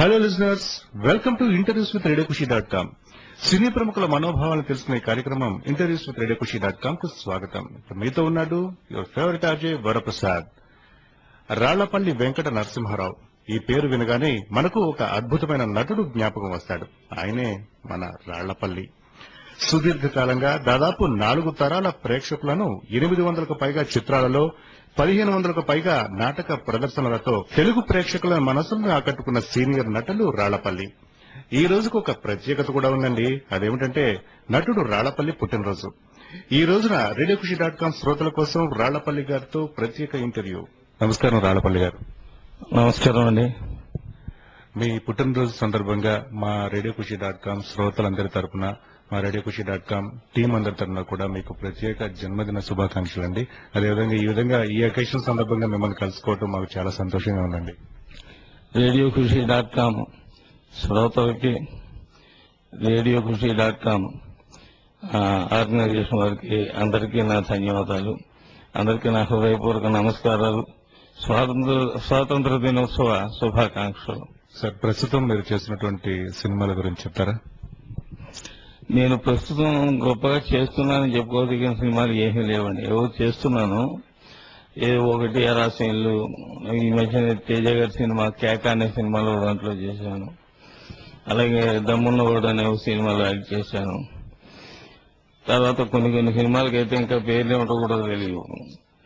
Hello listeners, welcome to interviews with రేడియోఖుషి.com. Cine ప్రముఖుల మనోభావాలను తెలుసుకునే కార్యక్రమం ఇంటర్వ్యూస్ విత్ రేడియోఖుషి.com కు స్వాగతం. మీతో ఉన్నాడు your favourite RJ Varaprasad. Rallapalli Venkata Narasimharao ఈ పేరు వినగానే మనకు ఒక అద్భుతమైన నటుడు జ్ఞాపకం వస్తాడు. ఆయనే మన రాళ్లపల్లి. సుదీర్ఘకాలంగా దాదాపు 4 తరాల ప్రేక్షకులను 800కు పైగా చిత్రాలలో 1500కు పైగా నాటక ప్రదర్శనలతో తెలుగు ప్రేక్షకుల మనసులను ఆకట్టుకున్న సీనియర్ నటులు రాళ్లపల్లి. ఈ రోజుకు ఒక ప్రత్యేకత కూడా ఉందండి. అదేమిటంటే నటుడు రాళ్లపల్లి పుట్టినరోజు. ఈ రోజున రేడియోఖుషి.com శ్రోతల కోసం రాళ్లపల్లి గారితో ప్రత్యేక ఇంటర్వ్యూ. నమస్కారం రాళ్లపల్లి గారు. నమస్కారం అండి. మీ పుట్టినరోజు సందర్భంగా మా రేడియోఖుషి.com శ్రోతలందరి తరపున, మా రేడియోఖుషి.com టీం అందరి తరఫున కూడా మీకు ప్రత్యేక జన్మదిన శుభాకాంక్షలు అండి. అదేవిధంగా ఈ అకేషన్ సందర్భంగా మిమ్మల్ని కలుసుకోవడం మాకు చాలా సంతోషంగా ఉందండి. రేడియోఖుషి.com శ్రోతలకి, రేడియోఖుషి.com ఆర్గనైజేషన్ వారికి అందరికీ నా ధన్యవాదాలు. అందరికీ నా హృదయపూర్వక నమస్కారాలు. స్వాతంత్ర దినోత్సవ శుభాకాంక్షలు. సార్, ప్రస్తుతం మీరు చేసినటువంటి సినిమాల గురించి చెప్తారా? నేను ప్రస్తుతం గొప్పగా చేస్తున్నానని చెప్పుకోదగిన సినిమాలు ఏమీ లేవండి. ఏవో చేస్తున్నాను. ఒకటి ఎరాసీన్లు, ఈ మధ్య తేజ గారి సినిమా కేక అనే సినిమాలో దాంట్లో చేశాను. అలాగే దమ్మున్నవాడు అనే సినిమాలో యాక్ట్ చేశాను. తర్వాత కొన్ని సినిమాలకైతే ఇంకా పేర్లు ఏమిటో కూడా తెలియదు.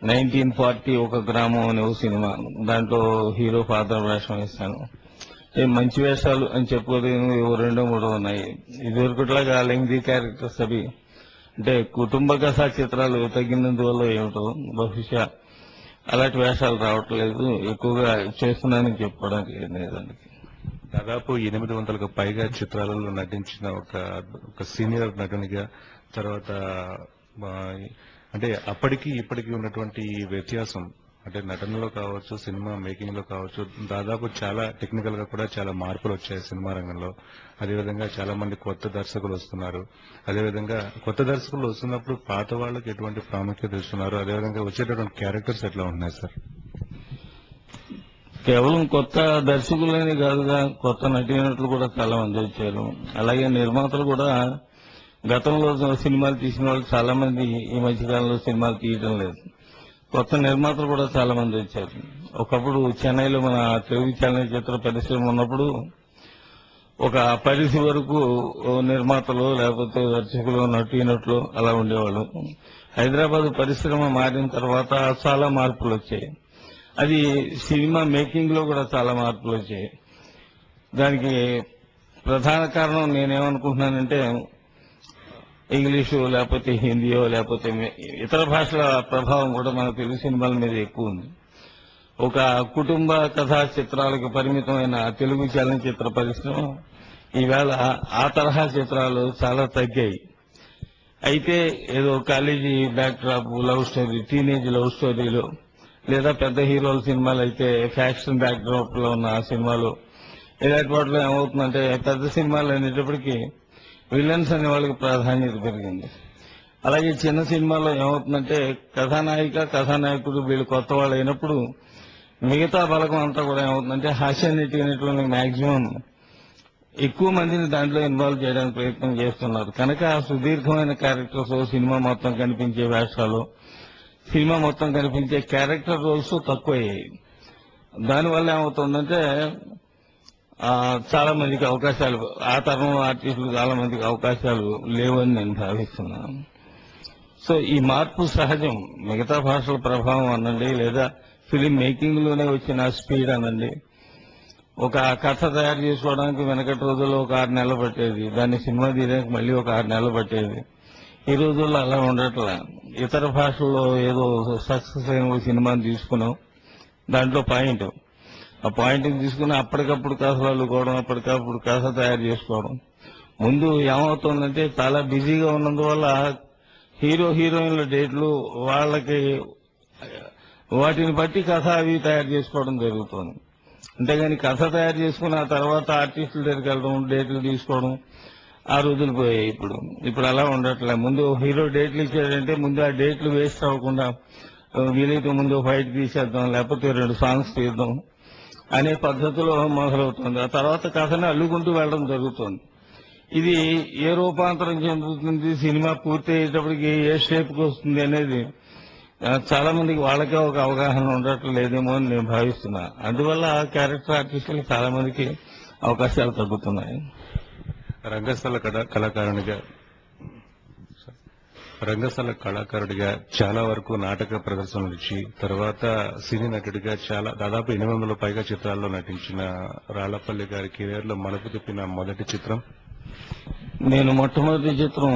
1940 ఒక గ్రామం అనే సినిమా, దాంట్లో హీరో ఫాదర్ వేషం వేశాను. మంచి వేషాలు అని చెప్పుకోదగిన 2-3 ఉన్నాయి. ఇదివరకులాగా లెంగ్దీ క్యారెక్టర్స్ అవి అంటే కుటుంబ కథా చిత్రాలు తగ్గినందువల్ల ఏమిటో బహుశా అలాంటి వేషాలు రావట్లేదు. ఎక్కువగా చేస్తున్నానని చెప్పుకోవడానికి లేదండి. దాదాపు 800కు పైగా చిత్రాలలో నటించిన ఒక సీనియర్ నటునిగా, తర్వాత అంటే అప్పటికి ఇప్పటికి ఉన్నటువంటి వ్యత్యాసం అంటే నటనలో కావచ్చు, సినిమా మేకింగ్ లో కావచ్చు, దాదాపు చాలా టెక్నికల్ గా కూడా చాలా మార్పులు వచ్చాయి సినిమా రంగంలో. అదేవిధంగా చాలా మంది కొత్త దర్శకులు వస్తున్నారు. అదేవిధంగా కొత్త దర్శకులు వస్తున్నప్పుడు పాత వాళ్ళకి ఎటువంటి ప్రాముఖ్యత ఇస్తున్నారు, అదేవిధంగా వచ్చేటటువంటి క్యారెక్టర్స్ ఎట్లా ఉన్నాయి సార్? కేవలం కొత్త దర్శకులనే కాదుగా, కొత్త నటీనటులు కూడా చాలా మంది వచ్చారు. అలాగే నిర్మాతలు కూడా గతంలో సినిమాలు తీసిన వాళ్ళు చాలా మంది ఈ మధ్యకాలంలో సినిమాలు తీయడం లేదు. కొత్త నిర్మాతలు కూడా చాలా మంది వచ్చారు. ఒకప్పుడు చెన్నైలో మన తెలుగు చలనచిత్ర పరిశ్రమ ఉన్నప్పుడు ఒక 10 వరకు నిర్మాతలు లేకపోతే దర్శకులు, నటీనటులు అలా ఉండేవాళ్ళు. హైదరాబాద్ పరిశ్రమ మారిన తర్వాత చాలా మార్పులు వచ్చాయి. అది సినిమా మేకింగ్ లో కూడా చాలా మార్పులు వచ్చాయి. దానికి ప్రధాన కారణం నేనేమనుకుంటున్నానంటే ఇంగ్లీషు లేకపోతే హిందీయో లేకపోతే ఇతర భాషల ప్రభావం కూడా మన తెలుగు సినిమాల మీద ఎక్కువ ఉంది. ఒక కుటుంబ కథా చిత్రాలకు పరిమితమైన తెలుగు చలనచిత్ర పరిశ్రమ ఈవేళ ఆ తరహా చిత్రాలు చాలా తగ్గాయి. అయితే ఏదో college back drop love story, teenage love స్టోరీలు, లేదా పెద్ద హీరోల సినిమాలు అయితే ఫ్యాక్షన్ బ్యాక్ డ్రాప్ లో ఉన్న సినిమాలు, ఇలాంటి వాటిలో ఏమవుతుందంటే పెద్ద సినిమాలు అనేటప్పటికీ విలన్స్ అనే వాళ్ళకి ప్రాధాన్యత పెరిగింది. అలాగే చిన్న సినిమాలో ఏమవుతుందంటే కథానాయకుడు వీళ్ళు కొత్త వాళ్ళు అయినప్పుడు మిగతా బలగం అంతా కూడా ఏమవుతుందంటే హాస్య నటినటువంటి మాక్సిమం ఎక్కువ మందిని దాంట్లో ఇన్వాల్వ్ చేయడానికి ప్రయత్నం చేస్తున్నారు. కనుక సుదీర్ఘమైన క్యారెక్టర్స్, సినిమా మొత్తం కనిపించే వేషాలు, సినిమా మొత్తం కనిపించే క్యారెక్టర్ రోల్స్ తక్కువయ్యాయి. దానివల్ల ఏమవుతుందంటే చాలా మందికి అవకాశాలు, ఆ తరం ఆర్టిస్టులు చాలా మందికి అవకాశాలు లేవని నేను భావిస్తున్నాను. సో ఈ మార్పు సహజం. మిగతా భాషల ప్రభావం అనండి, లేదా ఫిలిం మేకింగ్ లోనే వచ్చిన స్పీడ్ అనండి. ఒక కథ తయారు చేసుకోవడానికి వెనకటి రోజుల్లో ఒక 6 నెలలు పట్టేది, దాన్ని సినిమా తీయడానికి మళ్ళీ ఒక 6 నెలలు పట్టేది. ఈ రోజుల్లో అలా ఉండట్లా. ఇతర భాషల్లో ఏదో సక్సెస్ అయిన సినిమాని తీసుకున్నాం, దాంట్లో ఆ పాయింట్ తీసుకుని అప్పటికప్పుడు కథలు అల్లుకోవడం, అప్పటికప్పుడు కథ తయారు చేసుకోవడం. ముందు ఏమవుతుందంటే చాలా బిజీగా ఉన్నందువల్ల హీరోయిన్ల డేట్లు వాళ్ళకి వాటిని బట్టి కథ అవి తయారు చేసుకోవడం జరుగుతుంది. అంతేగాని కథ తయారు చేసుకుని ఆ తర్వాత ఆర్టిస్టుల దగ్గరికి వెళ్ళడం, డేట్లు తీసుకోవడం ఆ రోజులు పోయాయి. ఇప్పుడు అలా ఉండట్లే. ముందు హీరో డేట్లు ఇచ్చాడంటే ముందు ఆ డేట్లు వేస్ట్ అవ్వకుండా వీలైతే ముందు ఫైట్ తీసేద్దాం, లేకపోతే 2 సాంగ్స్ తీద్దాం, అనే పద్ధతిలో మొదలవుతుంది. ఆ తర్వాత కథని అల్లుకుంటూ వెళ్ళడం జరుగుతుంది. ఇది ఏ రూపాంతరం చెందుతుంది, సినిమా పూర్తి అయ్యేటప్పటికి ఏ షేప్కి వస్తుంది అనేది చాలా మందికి వాళ్ళకే ఒక అవగాహన ఉండటం లేదేమో అని నేను భావిస్తున్నా. అందువల్ల క్యారెక్టర్ ఆర్టిస్టులకు చాలా మందికి అవకాశాలు తగ్గుతున్నాయి. రంగస్థల కళాకారుడిగా చాలా వరకు నాటక ప్రదర్శనలు ఇచ్చి తర్వాత సినీ నటుడిగా దాదాపు 800 పైగా చిత్రాల్లో నటించిన రాళ్లపల్లి గారి కెరీర్ లో మలుపు తిప్పిన మొదటి చిత్రం? నేను మొట్టమొదటి చిత్రం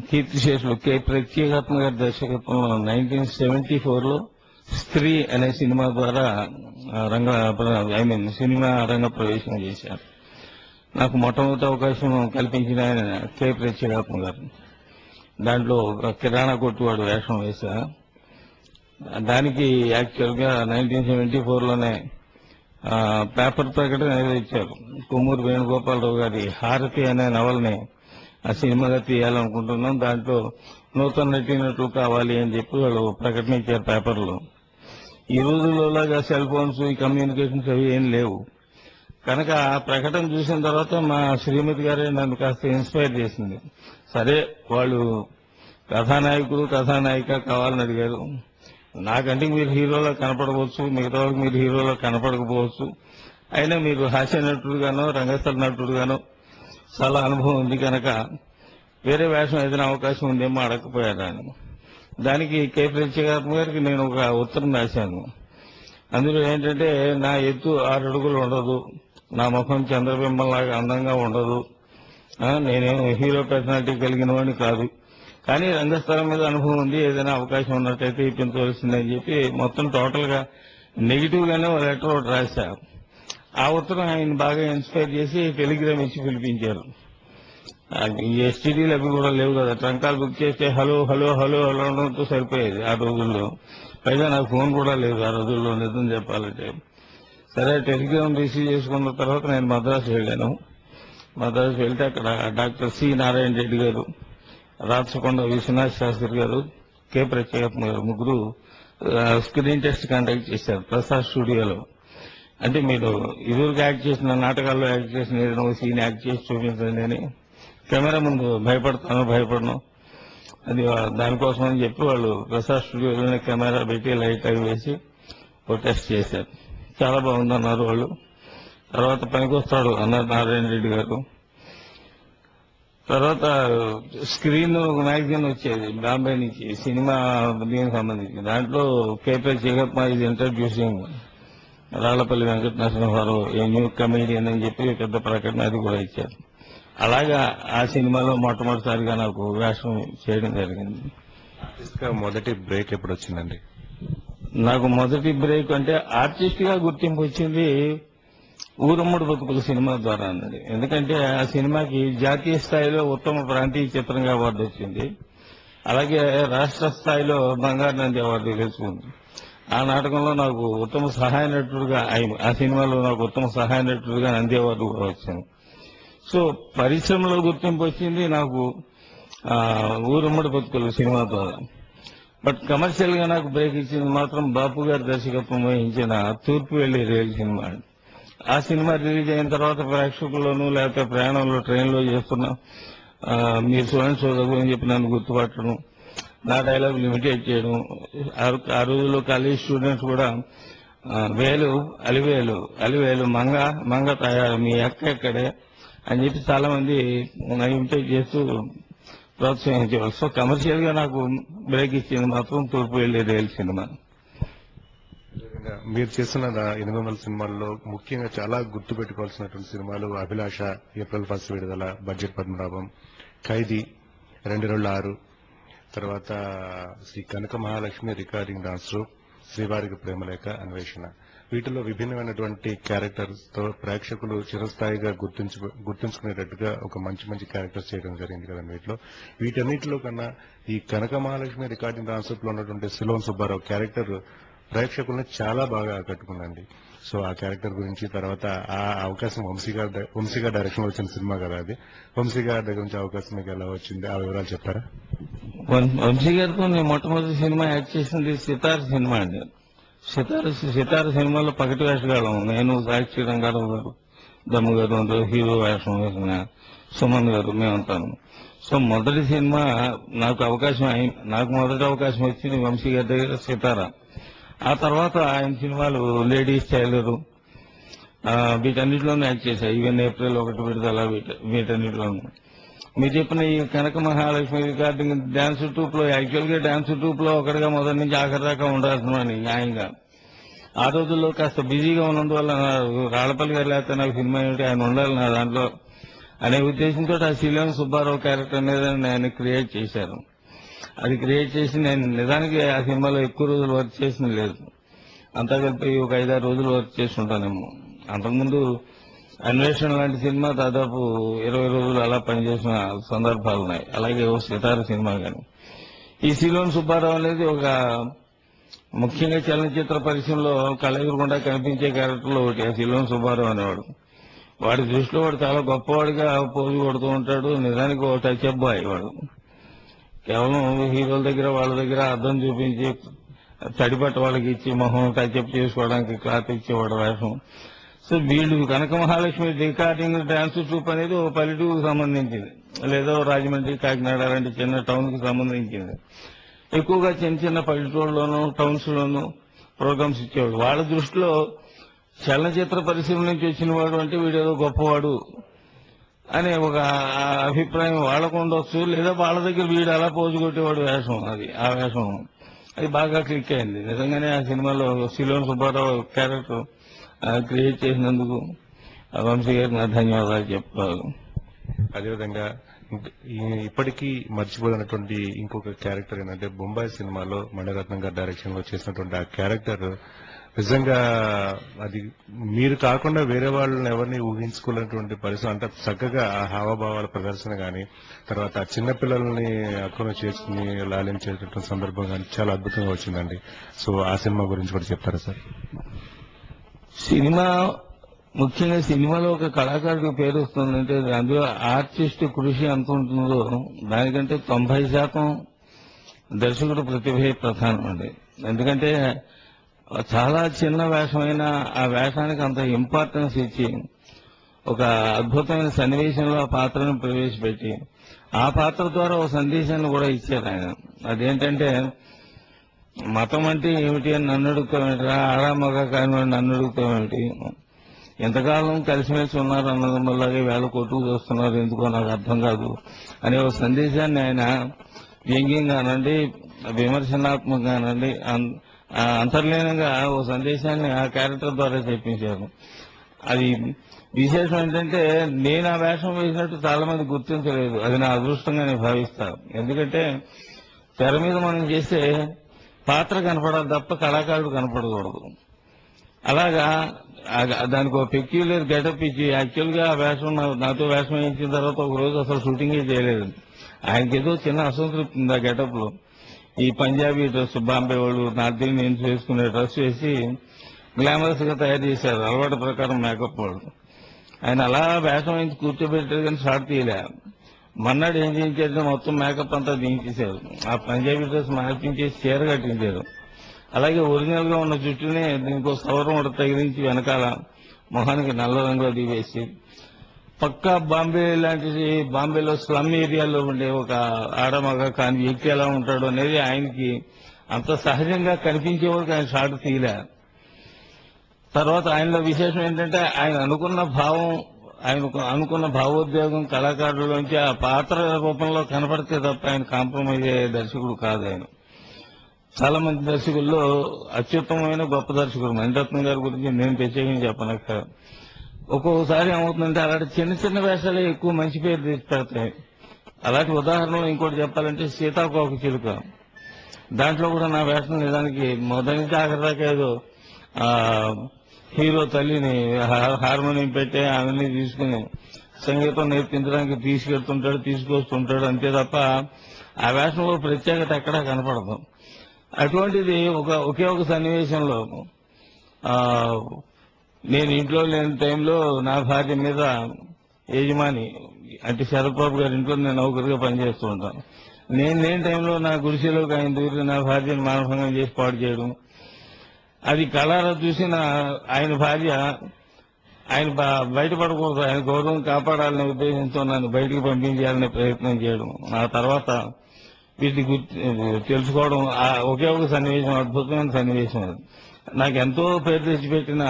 కీర్తిశేషులు కె ప్రత్యేకాత్మ గారి దర్శకత్వంలో 1974లో స్త్రీ అనే సినిమా ద్వారా సినిమా రంగ ప్రవేశం చేశాను. నాకు మొట్టమొదటి అవకాశం కల్పించిన ఆయన కె ప్రత్యేకాత్మ గారు. దాంట్లో ఒక కిరాణా కొట్టువాడు వేషం వేశా. దానికి యాక్చువల్ గా 1974లోనే పేపర్ ప్రకటన ఇచ్చారు. కొమ్మూరు వేణుగోపాలరావు గారి హారతి అనే నవల్ని ఆ సినిమాగా తీయాలనుకుంటున్నాం, దాంట్లో నూతన నటినట్లు కావాలి అని చెప్పి వాళ్ళు ప్రకటన ఇచ్చారు పేపర్లో. ఈ రోజుల్లోలాగా సెల్ ఫోన్స్, ఈ కమ్యూనికేషన్స్ అవి ఏం లేవు కనుక ఆ ప్రకటన చూసిన తర్వాత మా శ్రీమతి గారే నన్ను కాస్త ఇన్స్పైర్ చేసింది. సరే, వాళ్ళు కథానాయకుడు కథానాయిక కావాలని అడిగారు. నాకంటే మీరు హీరోలో కనపడవచ్చు, మిగతా వాళ్ళకి మీరు హీరోలో కనపడకపోవచ్చు, అయినా మీరు హాస్య నటుడుగానో రంగస్థల నటుడుగానో చాలా అనుభవం ఉంది కనుక వేరే వేషం ఏదైనా అవకాశం ఉందేమో అడగకపోయారని. దానికి కె ప్రత్యేకాత్మ గారికి నేను ఒక ఉత్తరం రాశాను. అందులో ఏంటంటే, నా ఎత్తు 6 అడుగులు ఉండదు, నా ముఖం చంద్రబింబంలాగా అందంగా ఉండదు, నేనేం హీరో పర్సనాలిటీ కలిగిన వాడిని కాదు, కానీ రంగస్థలం మీద అనుభవం ఉంది, ఏదైనా అవకాశం ఉన్నట్టయితే ఇప్పించవలసిందని చెప్పి మొత్తం టోటల్ గా నెగిటివ్ గానే ఒక లెటర్ ఒకటి రాశారు. ఆ ఉత్తరం ఆయన బాగా ఇన్స్పైర్ చేసి టెలిగ్రామ్ ఇచ్చి పిలిపించారు. ఈ ఎస్టీడీలు అవి కూడా లేవు కదా, ట్రంకాలు బుక్ చేస్తే హలో హలో హలో హలో అనడంతో సరిపోయేది ఆ రోజుల్లో. పైగా నాకు ఫోన్ కూడా లేదు ఆ రోజుల్లో, నిజం చెప్పాలంటే. సరే, టెలిగ్రామ్ రిసీవ్ చేసుకున్న తర్వాత నేను మద్రాసు వెళ్ళాను. మద్రాసు వెళ్తే అక్కడ డాక్టర్ సి నారాయణ రెడ్డి గారు, రాచకొండ విశ్వనాథ్ శాస్త్రి గారు, కె ప్రత్యేకాత్మ గారు ముగ్గురు స్క్రీన్ టెస్ట్ కండక్ట్ చేశారు ప్రసాద్ స్టూడియోలో. అంటే మీరు ఇదివరకు యాక్ట్ చేసిన నాటకాల్లో యాక్ట్ చేసిన ఏదైనా ఒక సీన్ యాక్ట్ చేసి చూపించండి అని. కెమెరా ముందు భయపడను అది దానికోసం అని చెప్పి వాళ్ళు ప్రసాద్ స్టూడియోలోనే కెమెరా పెట్టి లైట్ అవి వేసి ఒక టెస్ట్ చేశారు. చాలా బాగుందన్నారు వాళ్ళు. తర్వాత పనికొస్తాడు అన్నారు నారాయణ రెడ్డి గారు. తర్వాత స్క్రీన్ మ్యాగజైన్ వచ్చేది బాంబే నుంచి, సినిమా దీనికి సంబంధించి. దాంట్లో కె ప్రత్యేకాత్మ ఇది introducing Rallapalli Venkata Narasimharao a new comedian అని చెప్పి పెద్ద ప్రకటన అది కూడా ఇచ్చారు. అలాగా ఆ సినిమాలో మొట్టమొదటిసారిగా నాకు వేషం చేయడం జరిగింది. మొదటి బ్రేక్ ఎప్పుడు వచ్చిందండి? నాకు మొదటి బ్రేక్ అంటే ఆర్టిస్ట్ గా గుర్తింపు వచ్చింది ఊరమ్మడి బతుకుల సినిమా ద్వారా అన్నది. ఎందుకంటే ఆ సినిమాకి జాతీయ స్థాయిలో ఉత్తమ ప్రాంతీయ చిత్రంగా అవార్డు వచ్చింది. అలాగే రాష్ట్ర స్థాయిలో బంగారు నంది అవార్డు గెలుచుకుంది. ఆ నాటకంలో నాకు ఉత్తమ సహాయ నటుడుగా, ఆ సినిమాలో నాకు ఉత్తమ సహాయ నటుడుగా నంది అవార్డు కూడా వచ్చింది. సో పరిశ్రమలో గుర్తింపు వచ్చింది నాకు ఊరమ్మడి బతుకుల సినిమా ద్వారా. బట్ కమర్షియల్ గా నాకు బ్రేక్ ఇచ్చింది మాత్రం బాపు గారి దర్శకత్వం వహించిన తూర్పు వెళ్లి రైలు సినిమా. ఆ సినిమా రిలీజ్ అయిన తర్వాత ప్రేక్షకుల్లోనూ లేకపోతే ప్రయాణంలో ట్రైన్లో చేస్తున్నా మీరు చూడండి చూడదు అని చెప్పి నన్ను గుర్తుపట్టడం, నా డైలాగ్ లిమిటేట్ చేయడం. ఆ రోజుల్లో కాలేజ్ స్టూడెంట్స్ కూడా వేలు అలివేలు అలివేలు మంగ తయారు మీ అక్క ఎక్కడే అని చెప్పి చాలా మంది ఇమిటేట్ చేస్తూ ప్రోత్సహించేవాళ్ళు. సో కమర్షియల్ గా నాకు బ్రేక్ ఇచ్చింది మాత్రం తూర్పు వెళ్లి రైలు సినిమా. మీరు చేసిన 800 సినిమాల్లో ముఖ్యంగా చాలా గుర్తు పెట్టుకోవాల్సినటువంటి సినిమాలు అభిలాష, ఏప్రిల్ 1 విడుదల, బడ్జెట్ పద్మనాభం, ఖైదీ, 2006, తర్వాత శ్రీ కనక మహాలక్ష్మి రికార్డింగ్ డాన్స్, శ్రీవారికి ప్రేమలేఖ, అన్వేషణ. వీటిలో విభిన్నమైనటువంటి క్యారెక్టర్స్ తో ప్రేక్షకులు చిరస్థాయిగా గుర్తుంచుకునేటట్టుగా ఒక మంచి క్యారెక్టర్స్ చేయడం జరిగింది కదండి. వీటన్నిటిలో కన్నా ఈ కనక మహాలక్ష్మి రికార్డింగ్ డాన్స్ లో ఉన్నటువంటి సిలోన్ సుబ్బారావు క్యారెక్టర్ ప్రేక్షకుల్ని చాలా బాగా ఆకట్టుకుందండి. సో ఆ క్యారెక్టర్ గురించి, తర్వాత ఆ అవకాశం వంశీ గారి డైరెక్షన్ లో వచ్చిన సినిమా కదా అది. వంశీ గారి దగ్గర నుంచి అవకాశం మీకు ఎలా వచ్చింది, ఆ వివరాలు చెప్తారా? వంశీ గారితో నేను మొట్టమొదటి సినిమా యాక్ట్ చేసింది సితార్ సినిమా అండి. సితార సినిమాలో పగటి వేషగాళ్ళం నేను, సాక్షి రంగారావు గారు, దమ్ము గారు, హీరో వేషం వేసిన సుమన్ గారు మేమంతాను. సో మొదటి సినిమా నాకు మొదటి అవకాశం వచ్చింది వంశీ గారి దగ్గర సితార. ఆ తర్వాత ఆయన సినిమాలు లేడీస్ టైలరు వీటన్నిటిలోనూ యాక్ట్ చేశాయి. ఈవెన్ ఏప్రిల్ 1 విడుదల వీటన్నిటిలోనూ. మీరు చెప్పిన ఈ కనక మహాలక్ష్మి రికార్డింగ్ డాన్స్ ట్రూప్ లో యాక్చువల్ గా డాన్స్ ట్రూప్ లో ఒకటిగా మొదటి నుంచి ఆఖరి దాకా ఉండాల్సిన న్యాయంగా ఆ రోజుల్లో కాస్త బిజీగా ఉన్నందువల్ల రాళ్లపల్లి గారు లేకపోతే నాకు సినిమా ఏమిటి, ఆయన ఉండాలి నా దాంట్లో అనే ఉద్దేశంతో ఆ శిలం సుబ్బారావు క్యారెక్టర్ అనేది ఆయన క్రియేట్ చేశారు. అది క్రియేట్ చేసి నేను నిజానికి ఆ సినిమాలో ఎక్కువ రోజులు వర్క్ చేసిన లేదు. అంతా కలిపి ఒక 5-6 రోజులు వర్క్ చేసి ఉంటానేమో. అంతకుముందు అన్వేషణ లాంటి సినిమా దాదాపు 20 రోజులు అలా పనిచేసిన సందర్భాలు ఉన్నాయి. అలాగే ఓ సితార సినిమా కానీ. ఈ శిలోన్ సుబ్బారావు అనేది ఒక ముఖ్యంగా చలనచిత్ర పరిశ్రమలో కళ్ళెదురకుండా కనిపించే క్యారెక్టర్లో ఒకటి ఆ శిలోన్ సుబ్బారావు అనేవాడు. వాడి దృష్టిలో వాడు చాలా గొప్పవాడిగా పోజు కొడుతూ ఉంటాడు. నిజానికి ఓ టచ్ అప్ బాయ్ వాడు. కేవలం హీరోల దగ్గర వాళ్ళ దగ్గర అద్దం చూపించి తడిపట్ట వాళ్ళకి ఇచ్చి మొహం టచ్అప్ చేసుకోవడానికి క్లాత్ ఇచ్చేవాడు వేషం. సో వీళ్ళు కనక మహాలక్ష్మి రికార్డింగ్ డాన్స్ ట్రూప్ అనేది ఒక పల్లెటూరుకు సంబంధించింది, లేదా రాజమండ్రి, కాకినాడ లాంటి చిన్న టౌన్ కి సంబంధించింది. ఎక్కువగా చిన్న చిన్న పల్లెటూరులోనూ టౌన్స్ లోనూ ప్రోగ్రామ్స్ ఇచ్చేవాడు. వాళ్ళ దృష్టిలో చలనచిత్ర పరిశ్రమ నుంచి వచ్చిన వాడు అంటే వీడేదో గొప్పవాడు అనే ఒక అభిప్రాయం వాళ్ళకు ఉండొచ్చు. లేదా వాళ్ళ దగ్గర వీడు అలా పోజు కొట్టేవాడు వేషం, ఆ వేషం అది బాగా క్లిక్ అయింది. నిజంగానే ఆ సినిమాలో శిలోన్ సుబ్బారావు క్యారెక్టర్ క్రియేట్ చేసినందుకు వంశీ గారికి నా ధన్యవాదాలు చెప్తాను. అదేవిధంగా ఇప్పటికీ మర్చిపోయినటువంటి ఇంకొక క్యారెక్టర్ ఏంటంటే బొంబాయి సినిమాలో మణిరత్నం గారి డైరెక్షన్ లో చేసినటువంటి ఆ క్యారెక్టర్ నిజంగా అది మీరు కాకుండా వేరే వాళ్ళని ఎవరిని ఊహించుకోలేనటువంటి పరిస్థితి. అంటే చక్కగా ఆ హావభావాల ప్రదర్శన కానీ, తర్వాత ఆ చిన్నపిల్లల్ని అక్కున చేసుకుని లాలించేటటువంటి సందర్భం కానీ చాలా అద్భుతంగా వచ్చిందండి. సో ఆ సినిమా గురించి కూడా చెప్తారా సార్? సినిమా ముఖ్యంగా సినిమాలో ఒక కళాకారుడికి పేరు వస్తుందంటే అందులో ఆర్టిస్ట్ కృషి ఎంత ఉంటుందో దానికంటే 90% దర్శకుడు ప్రతిభే ప్రధానం అండి. ఎందుకంటే చాలా చిన్న వేషమైన ఆ వేషానికి అంత ఇంపార్టెన్స్ ఇచ్చి ఒక అద్భుతమైన సన్నివేశంలో ఆ పాత్రను ప్రవేశపెట్టి ఆ పాత్ర ద్వారా ఒక సందేశాన్ని కూడా ఇచ్చారు ఆయన. అదేంటంటే మతం అంటే ఏమిటి అని నన్ను అడుగుతామేంటి, ఆడామగ కానీ నన్ను అడుగుతామేమిటి, ఎంతకాలం కలిసిమెలిసి ఉన్నారు అన్నదమ్మలాగే వేళ కొట్టుకు చూస్తున్నారు ఎందుకో నాకు అర్థం కాదు అనే ఒక సందేశాన్ని ఆయన వ్యంగ్యంగానండి, విమర్శనాత్మకంగానండి, అంతర్లీనంగా ఓ సందేశాన్ని ఆ క్యారెక్టర్ ద్వారా చెప్పించారు. అది విశేషం ఏంటంటే నేను ఆ వేషం వేసినట్టు చాలా మంది గుర్తించలేదు. అది నా అదృష్టంగా నేను భావిస్తాను. ఎందుకంటే తెర మీద మనం చేస్తే పాత్ర కనపడాలి తప్ప కళాకారుడు కనపడకూడదు. అలాగా దానికి ఒక పెక్యులర్ గెటప్ ఇచ్చి యాక్చువల్ గా ఆ వేషం నాతో వేషం వేయించిన తర్వాత ఒక రోజు అసలు షూటింగే చేయలేదు. ఆయనకి ఏదో చిన్న అసంతృప్తి ఉంది ఆ గెటప్ లో. ఈ పంజాబీ డ్రెస్ బాంబే వాళ్ళు నార్త్ ఇండియన్స్ వేసుకునే డ్రెస్ వేసి గ్లామరస్ గా తయారు చేశారు అలవాటు ప్రకారం మేకప్ వాళ్ళు. ఆయన అలా వేషం వేయించి కూర్చోబెట్టారు కానీ షార్ట్ తీయలే. మన్నాడు ఏం చేయించారంటే మొత్తం మేకప్ అంతా దించేశారు. ఆ పంజాబీ డ్రెస్ మార్పించేసి చీర కట్టించారు. అలాగే ఒరిజినల్ గా ఉన్న జుట్టునే దీనికి సవరం ఒకటి తగిలించి వెనకాల మొహానికి నల్ల రంగులో దివేసి పక్కా బాంబేలో స్లమ్ ఏరియాలో ఉండే ఒక ఆడమగ కాని వ్యక్తి ఎలా ఉంటాడు అనేది ఆయనకి అంత సహజంగా కనిపించేవాడికి ఆయన షార్ట్ తీయలే. తర్వాత ఆయనలో విశేషం ఏంటంటే ఆయన అనుకున్న భావోద్వేగం కళాకారులోంచి ఆ పాత్ర రూపంలో కనపడితే తప్ప ఆయన కాంప్రమైజ్ అయ్యే దర్శకుడు కాదు ఆయన. చాలా మంది దర్శకుల్లో అత్యుత్తమమైన గొప్ప దర్శకుడు మణిరత్నం గారి గురించి నేను ప్రత్యేకంగా చెప్పనక్క. ఒక్కొక్కసారి ఏమవుతుందంటే అలాంటి చిన్న చిన్న వేషాలే ఎక్కువ మంచి పేరు తీసి పెడతాయి. అలాంటి ఉదాహరణలు ఇంకోటి చెప్పాలంటే సీతాకోక చిలుక, దాంట్లో కూడా నా వేషం నిజానికి మొదటి నుంచి ఆఖరి దాకా ఏదో హీరో తల్లిని హార్మోనియం పెట్టి అవన్నీ తీసుకుని సంగీతం నేర్పించడానికి తీసుకొస్తుంటాడు అంతే తప్ప ఆ వేషంలో ప్రత్యేకత ఎక్కడా కనపడదు. అటువంటిది ఒకే ఒక సన్నివేశంలో నేను ఇంట్లో లేని టైంలో నా భార్య మీద యజమాని అంటే శరత్ బాబు గారి ఇంట్లో నేను నౌకరిగా పనిచేస్తూ ఉంటాను. నేను లేని టైంలో నా గుడిసెలోకి ఆయన దూరి నా భార్యను మానభంగం చేసి పాడు చేయడం, అది కళారా చూసిన ఆయన భార్య ఆయన బయటపడకూడదు, ఆయన గౌరవం కాపాడాలనే ఉద్దేశంతో నన్ను బయటికి పంపించాలనే ప్రయత్నం చేయడం, ఆ తర్వాత వీటిని తెలుసుకోవడం, ఒకే ఒక సన్నివేశం, అద్భుతమైన సన్నివేశం అది. నాకు ఎంతో పేరు తెచ్చిపెట్టిన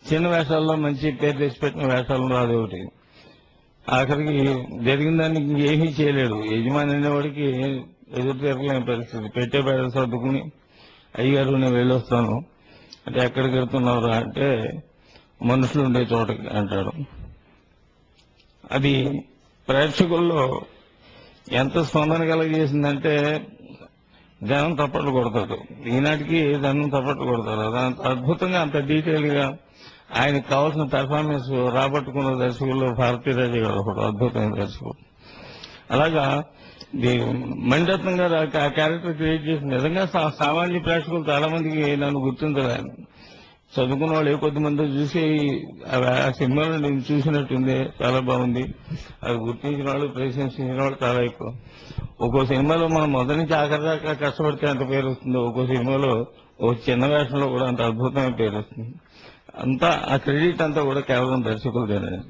చిన్న వేషాల్లో మంచి పేరు తెచ్చిపెట్టిన వేషాల్లో అది ఒకటి. ఆఖరికి జరిగిన దానికి ఇంకేమీ చేయలేడు యజమాని అనేవాడికి, ఎదురు తిరగలేని పరిస్థితి. పెట్టే పేరు సర్దుకుని అయ్యగారు నేను వెళ్ళొస్తాను అంటే, ఎక్కడికి వెళ్తున్నారు అంటే మనుషులు ఉండే చోటకి అంటాడు. అది ప్రేక్షకుల్లో ఎంత స్పందన కలగజేసిందంటే జనం తప్పట్లు కొడతారు, ఈనాటికి జనం తప్పట్లు కొడతారు. అంత అద్భుతంగా, అంత డీటెయిల్ గా ఆయనకు కావాల్సిన పెర్ఫార్మెన్స్ రాబట్టుకున్న దర్శకుల్లో భారతీరాజు గారు ఒకడు అద్భుతమైన దర్శకుడు. అలాగా మణిరత్నం గారు ఆ క్యారెక్టర్ క్రియేట్ చేసి నిజంగా సామాన్య ప్రేక్షకులు చాలా మందికి నన్ను గుర్తించలేను. చదువుకున్న వాళ్ళు ఏ కొద్ది మంది చూసి ఆ సినిమాలో నేను చూసినట్టుంది, చాలా బాగుంది, అది గుర్తించిన వాళ్ళు, ప్రశంసించిన వాళ్ళు చాలా ఎక్కువ. ఒక్కో సినిమాలో మనం మొదటి నుంచి ఆఖరి దాకా కష్టపడితే అంత పేరు వస్తుంది, ఒక్కో సినిమాలో ఒక చిన్న వేషంలో కూడా అంత అద్భుతమైన పేరు వస్తుంది. అంతా ఆ క్రెడిట్ అంతా కూడా కేవలం దర్శకులదేనండి.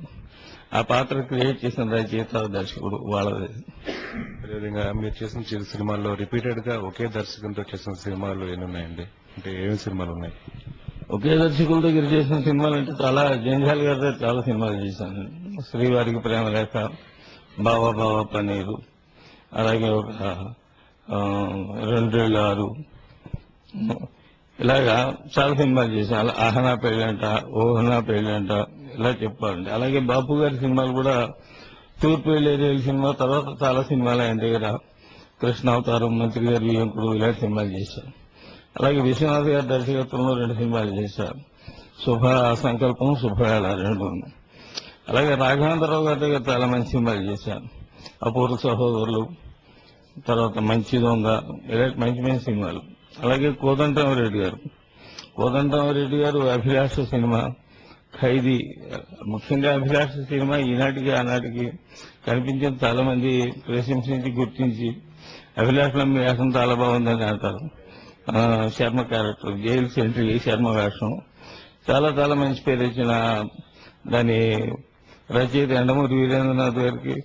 ఆ పాత్ర క్రియేట్ చేసిన రచయిత, దర్శకుడు వాళ్ళదే. అదేవిధంగా మీరు చేసిన చిరు సినిమాల్లో రిపీటెడ్ గా ఒకే దర్శకులతో చేసిన సినిమాలు ఎన్ని ఉన్నాయండి? అంటే ఏమి సినిమాలు ఉన్నాయి? ఒకే దర్శకుల దగ్గర చేసిన సినిమాలు అంటే చాలా, జంజాల్ గారి దగ్గర చాలా సినిమాలు చేశాను. శ్రీవారికి ప్రేమలేఖ, బావా బావా పన్నీరు, అలాగే ఒక 2 ఇలాగా చాలా సినిమాలు చేశాను. ఆహనా పెళ్ళంట, ఓహనా పెళ్ళంట, ఇలా చెప్పాలండి. అలాగే బాపు గారి సినిమాలు కూడా, తూర్పు వెళ్ళేది సినిమా తర్వాత చాలా సినిమాలు ఆయన దగ్గర, కృష్ణావతారం, మంత్రి గారి వియంకుడు, ఇలాంటి సినిమాలు చేశారు. అలాగే విశ్వనాథ్ గారి దర్శకత్వంలో 2 సినిమాలు చేశారు, శుభ సంకల్పం, శుభవేళ 2. అలాగే రాఘవేంద్రరావు గారి దగ్గర చాలా మంచి సినిమాలు చేశారు, అపూర్వ సహోదరులు, తర్వాత మంచి దొంగ, ఇలాంటి మంచి మంచి సినిమాలు. అలాగే కోదండరామరెడ్డి గారు అభిలాష సినిమా, ఖైదీ, ముఖ్యంగా అభిలాష సినిమా ఈనాటికి ఆనాటికి కనిపించిన చాలా మంది ప్రశంసించి గుర్తించి, అభిలాషలో మీ వేషం చాలా బాగుందని అంటారు. Sharma character, jail sentry Sharma వేషం చాలా చాలా మంచి పేరు ఇచ్చిన దాని రచయిత ఎండమూరి వీరేంద్రనాథ్ గారికి,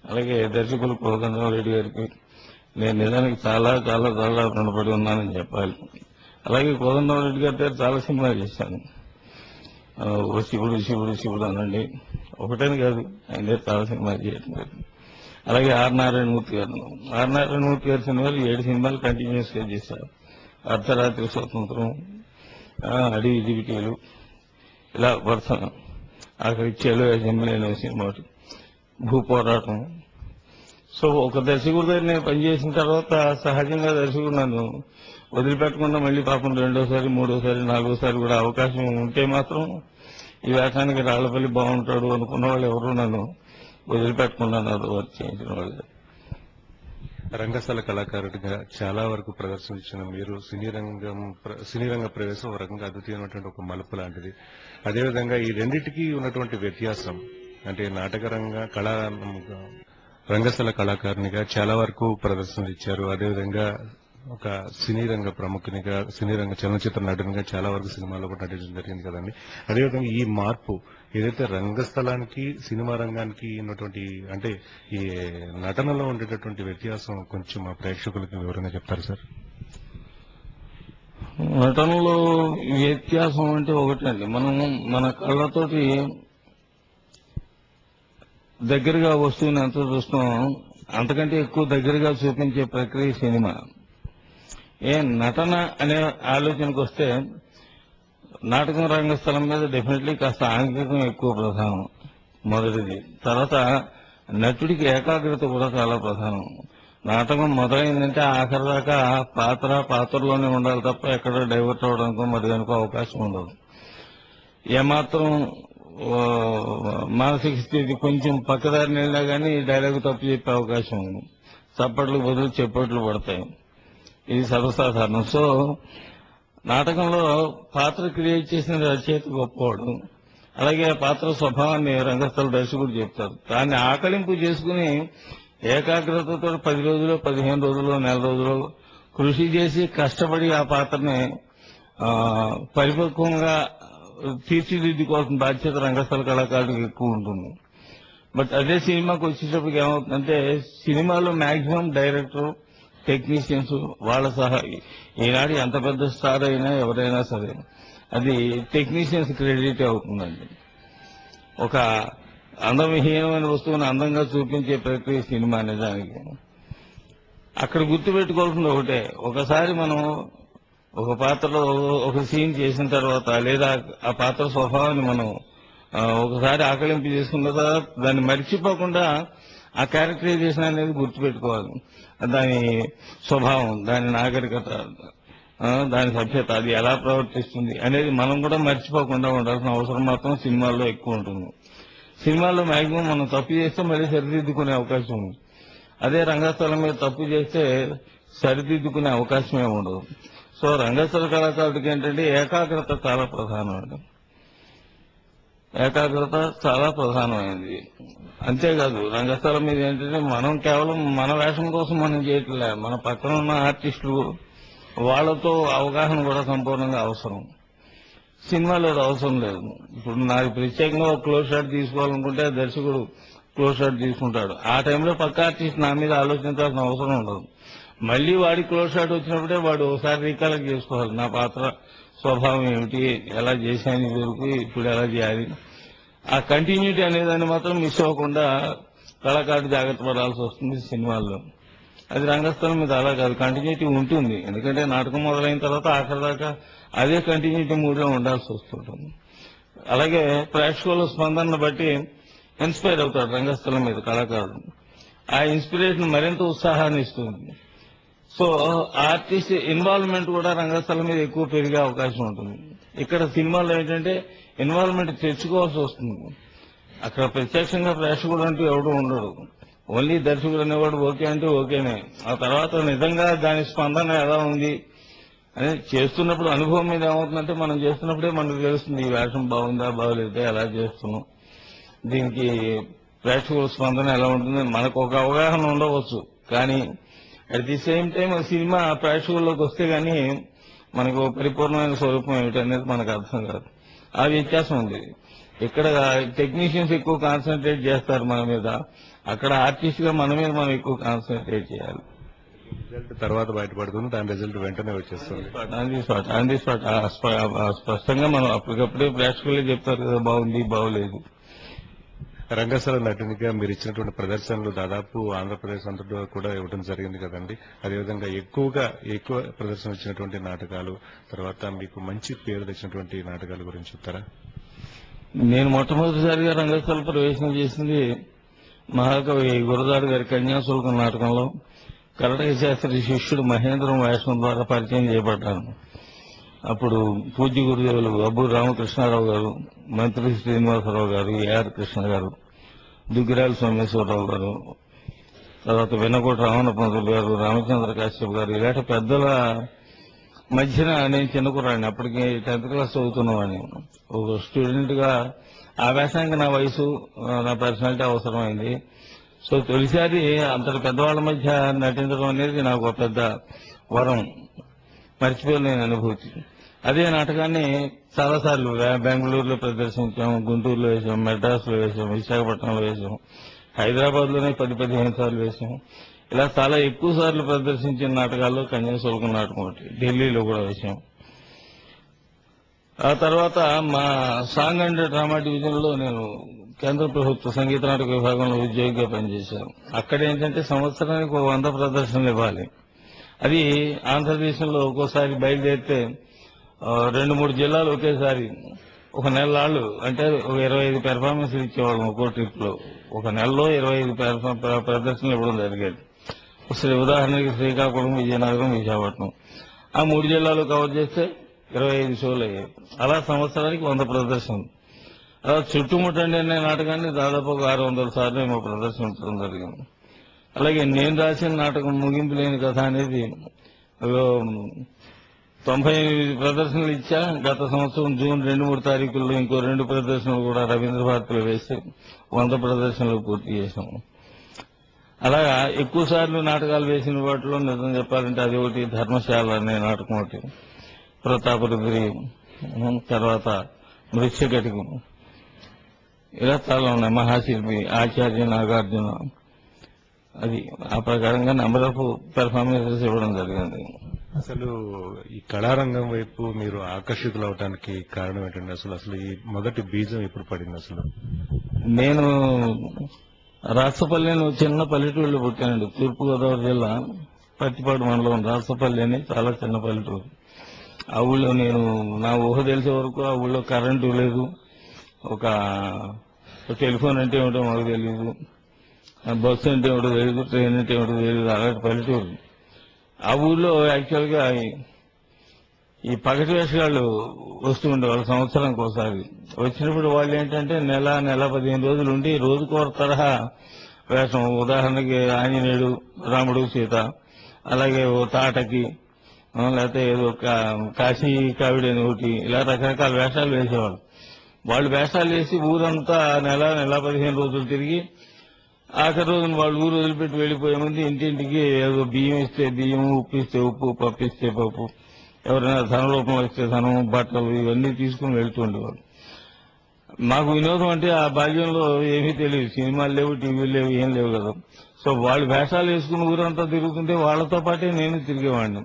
అలాగే దర్శకులు కోదండరామరెడ్డి గారికి నేను నిజానికి చాలా చాలా చాలా రుణపడి ఉన్నానని చెప్పాలి. అలాగే కోదండరామరెడ్డి గారి దగ్గర చాలా సినిమాలు చేశాను. ఓ శివుడు శివుడు శివుడు అనండి, ఒకటని కాదు, ఆయన దగ్గర చాలా సినిమాలు చేయడం. అలాగే ఆర్ నారాయణమూర్తి గారి సినిమాలు 7 సినిమాలు కంటిన్యూస్ గా చేశారు. అర్ధరాత్రి స్వతంత్రం, అడవి దివిటీలు, ఇలా వరుస. అక్కడికి చెలు అసెంబ్లీ అనే సినిమా, భూపోరాటం. సో ఒక దర్శకుడి దగ్గర నేను పనిచేసిన తర్వాత సహజంగా దర్శకుడు నన్ను వదిలిపెట్టకుండా మళ్ళీ పాపం 2వ, 3వ, 4వ కూడా అవకాశం ఉంటే మాత్రం ఈ వేషానికి రాళ్లపల్లి బాగుంటాడు అనుకున్న వాళ్ళు ఎవరు నన్ను వదిలిపెట్టకుండా నాతో వర్క్ చేయించిన వాళ్ళు. రంగస్థల కళాకారుడిగా చాలా వరకు ప్రదర్శించిన మీరు సినీ రంగ ప్రవేశం ఒక రకంగా అద్వితీయమైనటువంటి ఒక మలుపు లాంటిది. అదేవిధంగా ఈ రెండింటికి ఉన్నటువంటి వ్యత్యాసం అంటే నాటక రంగస్థల కళాకారునిగా చాలా వరకు ప్రదర్శనలు ఇచ్చారు. అదేవిధంగా ఒక సినీ రంగ ప్రముఖునిగా, సినీ రంగ చలనచిత్ర నటునిగా చాలా వరకు సినిమాల్లో కూడా నటించడం జరిగింది కదండి. అదేవిధంగా ఈ మార్పు ఏదైతే రంగస్థలానికి, సినిమా రంగానికి ఉన్నటువంటి అంటే ఈ నటనలో ఉండేటటువంటి వ్యత్యాసం కొంచెం మా ప్రేక్షకులకు వివరంగా చెప్తారు సార్? నటనలో వ్యత్యాసం అంటే ఒకటండి, మనం మన కళ్ళతోటి దగ్గరగా వస్తువుని ఎంత చూస్తాం అంతకంటే ఎక్కువ దగ్గరగా చూపించే ప్రక్రియ సినిమా. నటన అనే ఆలోచనకు వస్తే నాటకం రంగస్థలం మీద డెఫినెట్లీ కాస్త ఆంగికం ఎక్కువ ప్రధానం, మొదటిది. తర్వాత నటుడికి ఏకాగ్రత కూడా చాలా ప్రధానం. నాటకం మొదలైందంటే ఆఖరి దాకా పాత్రలోనే ఉండాలి తప్ప ఎక్కడ డైవర్ట్ అవడానికో మరి దానికో అవకాశం ఉండదు. ఏమాత్రం మానసిక స్థితి కొంచెం పక్కదారిని వెళ్ళినా కానీ డైలాగ్ తప్పు చెప్పే అవకాశం ఉంది, చప్పట్లు బదులు చెప్పట్లు పడతాయి, ఇది సర్వసాధారణం. సో నాటకంలో పాత్ర క్రియేట్ చేసిన రచయిత గొప్పవాడు, అలాగే పాత్ర స్వభావాన్ని రంగస్థల దర్శకుడు చెప్తారు. దాన్ని ఆకలింపు చేసుకుని ఏకాగ్రతతో 10 రోజులు, 15 రోజులు, నెల రోజులు కృషి చేసి కష్టపడి ఆ పాత్రని పరిపక్వంగా తీర్చిదిద్దుకోవాల్సిన బాధ్యత రంగస్థల కళాకారులకు ఎక్కువ ఉంటుంది. బట్ అదే సినిమాకి వచ్చేటప్పటికి ఏమవుతుందంటే సినిమాలో మాక్సిమం డైరెక్టర్, టెక్నీషియన్స్ వాళ్ళ సహా ఈనాడు ఎంత పెద్ద స్టార్ అయినా ఎవరైనా సరే అది టెక్నీషియన్స్ క్రెడిట్ అవుతుందండి. ఒక అందవిహీనమైన వస్తువుని అందంగా చూపించే ప్రక్రియ సినిమా అనే దానికి అక్కడ గుర్తుపెట్టుకోవాల్సింది ఒకటే, ఒకసారి మనం ఒక పాత్రలో ఒక సీన్ చేసిన తర్వాత లేదా ఆ పాత్ర స్వభావాన్ని మనం ఒకసారి ఆకలింపు చేసుకున్న తర్వాత దాన్ని మర్చిపోకుండా ఆ క్యారెక్టరైజేషన్ అనేది గుర్తుపెట్టుకోవాలి. దాని స్వభావం, దాని నాగరికత, దాని సభ్యత, అది ఎలా ప్రవర్తిస్తుంది అనేది మనం కూడా మర్చిపోకుండా ఉండాల్సిన అవసరం మాత్రం సినిమాల్లో ఎక్కువ ఉంటుంది. సినిమాల్లో మాక్సిమం మనం తప్పు చేస్తే మళ్ళీ సరిదిద్దుకునే అవకాశం ఉంది. అదే రంగస్థలం మీద తప్పు చేస్తే సరిదిద్దుకునే అవకాశమే ఉండదు. సో రంగస్థల కళాకారుడికి ఏంటంటే ఏకాగ్రత చాలా ప్రధానం అండి. ఏకాగ్రత చాలా ప్రధానమైంది. అంతేకాదు రంగస్థలం మీద ఏంటంటే మనం కేవలం మన వేషం కోసం మనం చేయట్లే, మన పక్కన ఉన్న ఆర్టిస్టులు వాళ్లతో అవగాహన కూడా సంపూర్ణంగా అవసరం. సినిమాలో అది అవసరం లేదు. ఇప్పుడు నాకు ప్రత్యేకంగా ఒక క్లోజ్ షాట్ తీసుకోవాలనుకుంటే దర్శకుడు క్లోజ్ షాట్ తీసుకుంటాడు. ఆ టైంలో పక్క ఆర్టిస్ట్ నా మీద ఆలోచించాల్సిన అవసరం ఉండదు. మళ్లీ వాడి క్లోజ్ షాట్ వచ్చినప్పుడే వాడు ఒకసారి రీకలెక్ట్ చేసుకోవాలి, నా పాత్ర స్వభావం ఏమిటి, ఎలా చేశాను ఇదివరకు, ఇప్పుడు ఎలా చేయాలి. ఆ కంటిన్యూటీ అనేదాన్ని మాత్రం మిస్ అవ్వకుండా కళాకారుడు జాగ్రత్త పడాల్సి వస్తుంది సినిమాల్లో. అది రంగస్థలం మీద అలా కాదు, కంటిన్యూటీ ఉంటుంది. ఎందుకంటే నాటకం మొదలైన తర్వాత ఆఖరి దాకా అదే కంటిన్యూటీ మూడ్లో ఉండాల్సి వస్తుంటుంది. అలాగే ప్రేక్షకుల స్పందనను బట్టి ఇన్స్పైర్ అవుతాడు రంగస్థలం మీద కళాకారుడు. ఆ ఇన్స్పిరేషన్ మరింత ఉత్సాహాన్ని ఇస్తుంది. సో ఆర్టిస్ట్ ఇన్వాల్వ్మెంట్ కూడా రంగస్థలం మీద ఎక్కువ పెరిగే అవకాశం ఉంటుంది. ఇక్కడ సినిమాలో ఏంటంటే ఇన్వాల్వ్మెంట్ తెచ్చుకోవాల్సి వస్తుంది. అక్కడ ప్రత్యక్షంగా ప్రేక్షకుడు అంటూ ఎవడు ఉండడు. ఓన్లీ దర్శకుడు అనేవాడు ఓకే అంటే ఓకేనే. ఆ తర్వాత నిజంగా దాని స్పందన ఎలా ఉంది అని చేస్తున్నప్పుడు అనుభవం మీద ఏమవుతుందంటే మనం చేస్తున్నప్పుడే మనకు తెలుస్తుంది ఈ వేషం బాగుందా బాగోలేదా, ఎలా చేస్తున్నాం, దీనికి ప్రేక్షకుల స్పందన ఎలా ఉంటుంది. మనకు ఒక అవగాహన ఉండవచ్చు, కానీ at the same time cinema ప్రేక్షకుల్లోకి వస్తే గానీ మనకు పరిపూర్ణమైన స్వరూపం ఏమిటనేది మనకు అర్థం కాదు. ఆ వ్యత్యాసం ఉంది. ఇక్కడ టెక్నీషియన్స్ ఎక్కువ కాన్సన్ట్రేట్ చేస్తారు మన మీద, అక్కడ ఆర్టిస్ట్ గా మన మీద మనం ఎక్కువ కాన్సన్ట్రేట్ చేయాలి. రిజల్ట్ తర్వాత బయటపడుతుంది, దాని రిజల్ట్ వెంటనే వచ్చేస్తుంది. ఆన్ ది స్పాట్ స్పష్టంగా మనం అప్పటికప్పుడే ప్రేక్షకులే చెప్తారు కదా బాగుంది బాగోలేదు. రంగస్థల నటునిగా మీరు ఇచ్చినటువంటి ప్రదర్శనలు దాదాపు ఆంధ్రప్రదేశ్ అంతటా కూడా ఇవ్వడం జరిగింది కదండి. అదేవిధంగా ఎక్కువ ప్రదర్శన ఇచ్చినటువంటి నాటకాలు, తర్వాత మీకు మంచి పేరు తెచ్చినటువంటి నాటకాల గురించి చెప్తారా? నేను మొట్టమొదటిసారిగా రంగస్థల ప్రవేశం చేసింది మహాకవి గురజాడ గారి కన్యాశుల్కం నాటకంలో కర్ణాటక శాస్త్రి శిష్యుడు మహేంద్రం వేషం ద్వారా పరిచయం చేయబడ్డాను. అప్పుడు పూజ్య గురుదేవులు అబ్బూరి రామకృష్ణారావు గారు, మంత్రి శ్రీనివాసరావు గారు, ఏఆర్ కృష్ణ గారు, దుగ్గిరాల సోమేశ్వరరావు గారు, తర్వాత వెన్నకోట రావణ పంతులు గారు, రామచంద్ర కాశ్యప్ గారు, ఇలాంటి పెద్దల మధ్యన నేను చిన్న కుర్రాడిని, అప్పటికి 10th క్లాస్ చదువుతున్నవాడిని. ఒక స్టూడెంట్ గా ఆ వేషానికి నా వయసు, నా పర్సనాలిటీ అవసరమైంది. సో తొలిసారి అంతటి పెద్దవాళ్ల మధ్య నటించడం అనేది నాకు ఒక పెద్ద వరం, మర్చిపోలేని అనుభూతి. అదే నాటకాన్ని చాలాసార్లు బెంగళూరులో ప్రదర్శించాం, గుంటూరులో వేసాం, మెడ్రాస్లో వేసాం, విశాఖపట్నంలో వేసాం, హైదరాబాద్ లోనే 10-15 సార్లు వేసాం. ఇలా చాలా ఎక్కువ సార్లు ప్రదర్శించిన నాటకాల్లో కన్యాశుల్కం నాటకం ఒకటి, ఢిల్లీలో కూడా వేసాం. ఆ తర్వాత మా సాంగ్ అండ్ డ్రామా డివిజన్ లో నేను కేంద్ర ప్రభుత్వ సంగీత నాటక విభాగంలో ఉద్యోగిగా పనిచేశాను. అక్కడ ఏంటంటే సంవత్సరానికి 100 ప్రదర్శనలు ఇవ్వాలి. అది ఆంధ్రదేశంలో ఒక్కోసారి బయలుదేరితే 2-3 జిల్లాలు ఒకేసారి ఒక నెలలు, అంటే ఒక 25 పెర్ఫార్మెన్స్లు ఇచ్చేవాళ్ళం ఒక్కో ట్రిప్ లో. ఒక నెలలో 25 ప్రదర్శనలు ఇవ్వడం జరిగేది. ఉదాహరణకి శ్రీకాకుళం, విజయనగరం, విశాఖపట్నం, ఆ 3 జిల్లాలు కవర్ చేస్తే 25 షోలు అయ్యాయి. అలా సంవత్సరానికి 100 ప్రదర్శనలు. అలా చుట్టుముట్టండి అనే నాటకాన్ని దాదాపు 600 సార్లు ఏమో ప్రదర్శించడం జరిగింది. అలాగే నేను రాసిన నాటకం ముగింపు లేని కథ అనేది 98 ప్రదర్శనలు ఇచ్చా. గత సంవత్సరం జూన్ 2-3 తారీఖుల్లో ఇంకో 2 ప్రదర్శనలు కూడా రవీంద్ర భారతిలో వేసి 100 ప్రదర్శనలు పూర్తి చేశాము. అలాగా ఎక్కువ సార్లు నాటకాలు వేసిన వాటిలో నిజం చెప్పాలంటే అది ఒకటి, ధర్మశాల అనే నాటకం ఒకటి. ప్రతాపరుద్రి, తర్వాత మృత్యకటికం, ఇలా చాలా ఉన్నాయి. మహాశిల్పి, ఆచార్య నాగార్జున, అది ఆ ప్రకారంగా నెంబర్ ఆఫ్ పెర్ఫార్మెన్సెస్ ఇవ్వడం జరిగింది. అసలు ఈ కళారంగం వైపు మీరు ఆకర్షితులు అవడానికి కారణం ఏంటండి? అసలు ఈ మొదటి బీజం ఎప్పుడు పడింది అసలు? నేను రాసపల్లి అని ఒక చిన్న పల్లెటూరులో పుట్టానండి. తూర్పుగోదావరి జిల్లా పత్తిపాడు మండలం రాసపల్లి అని చాలా చిన్న పల్లెటూరు. ఆ ఊళ్ళో నేను నా ఊహ తెలిసే వరకు ఆ ఊళ్ళో కరెంటు లేదు, ఒక టెలిఫోన్ అంటే ఏమిటో మాకు తెలియదు, బస్సు అంటే ఏమిటో తెలియదు, ట్రైన్ అంటే ఏమిటో తెలియదు, అలాంటి పల్లెటూరు. ఆ ఊళ్ళో యాక్చువల్గా ఈ పగటి వేషగాళ్ళు వస్తూ ఉండేవాళ్ళు సంవత్సరానికి ఒకసారి. వచ్చినప్పుడు వాళ్ళు ఏంటంటే నెల 15 రోజులు ఉండి రోజుకో తరహా వేషం, ఉదాహరణకి ఆంజనేయుడు, రాముడు, సీత, అలాగే ఓ తాటకి, లేకపోతే ఏదో కాశీ కావిడని ఒకటి, ఇలా రకరకాల వేషాలు వేసేవాళ్ళు. వాళ్ళు వేషాలు వేసి ఊరంతా నెల 15 రోజులు తిరిగి ఆఖరి రోజున వాళ్ళు ఊరు వదిలిపెట్టి వెళ్లిపోయే ముందు ఇంటింటికి ఏదో బియ్యం ఇస్తే బియ్యం, ఉప్పు ఇస్తే ఉప్పు, పప్పు ఇస్తే పప్పు, ఎవరైనా ధన రూపంలో ఇస్తే ధనం, బట్టలు ఇవన్నీ తీసుకుని వెళ్తూ ఉండేవాళ్ళు. మాకు వినోదం అంటే ఆ బాల్యంలో ఏమీ తెలియదు, సినిమాలు లేవు, టీవీలు లేవు, ఏం లేవు కదా. సో వాళ్ళు వేషాలు వేసుకుని ఊరంతా తిరుగుతుంటే వాళ్ళతో పాటే నేను తిరిగేవాడిని.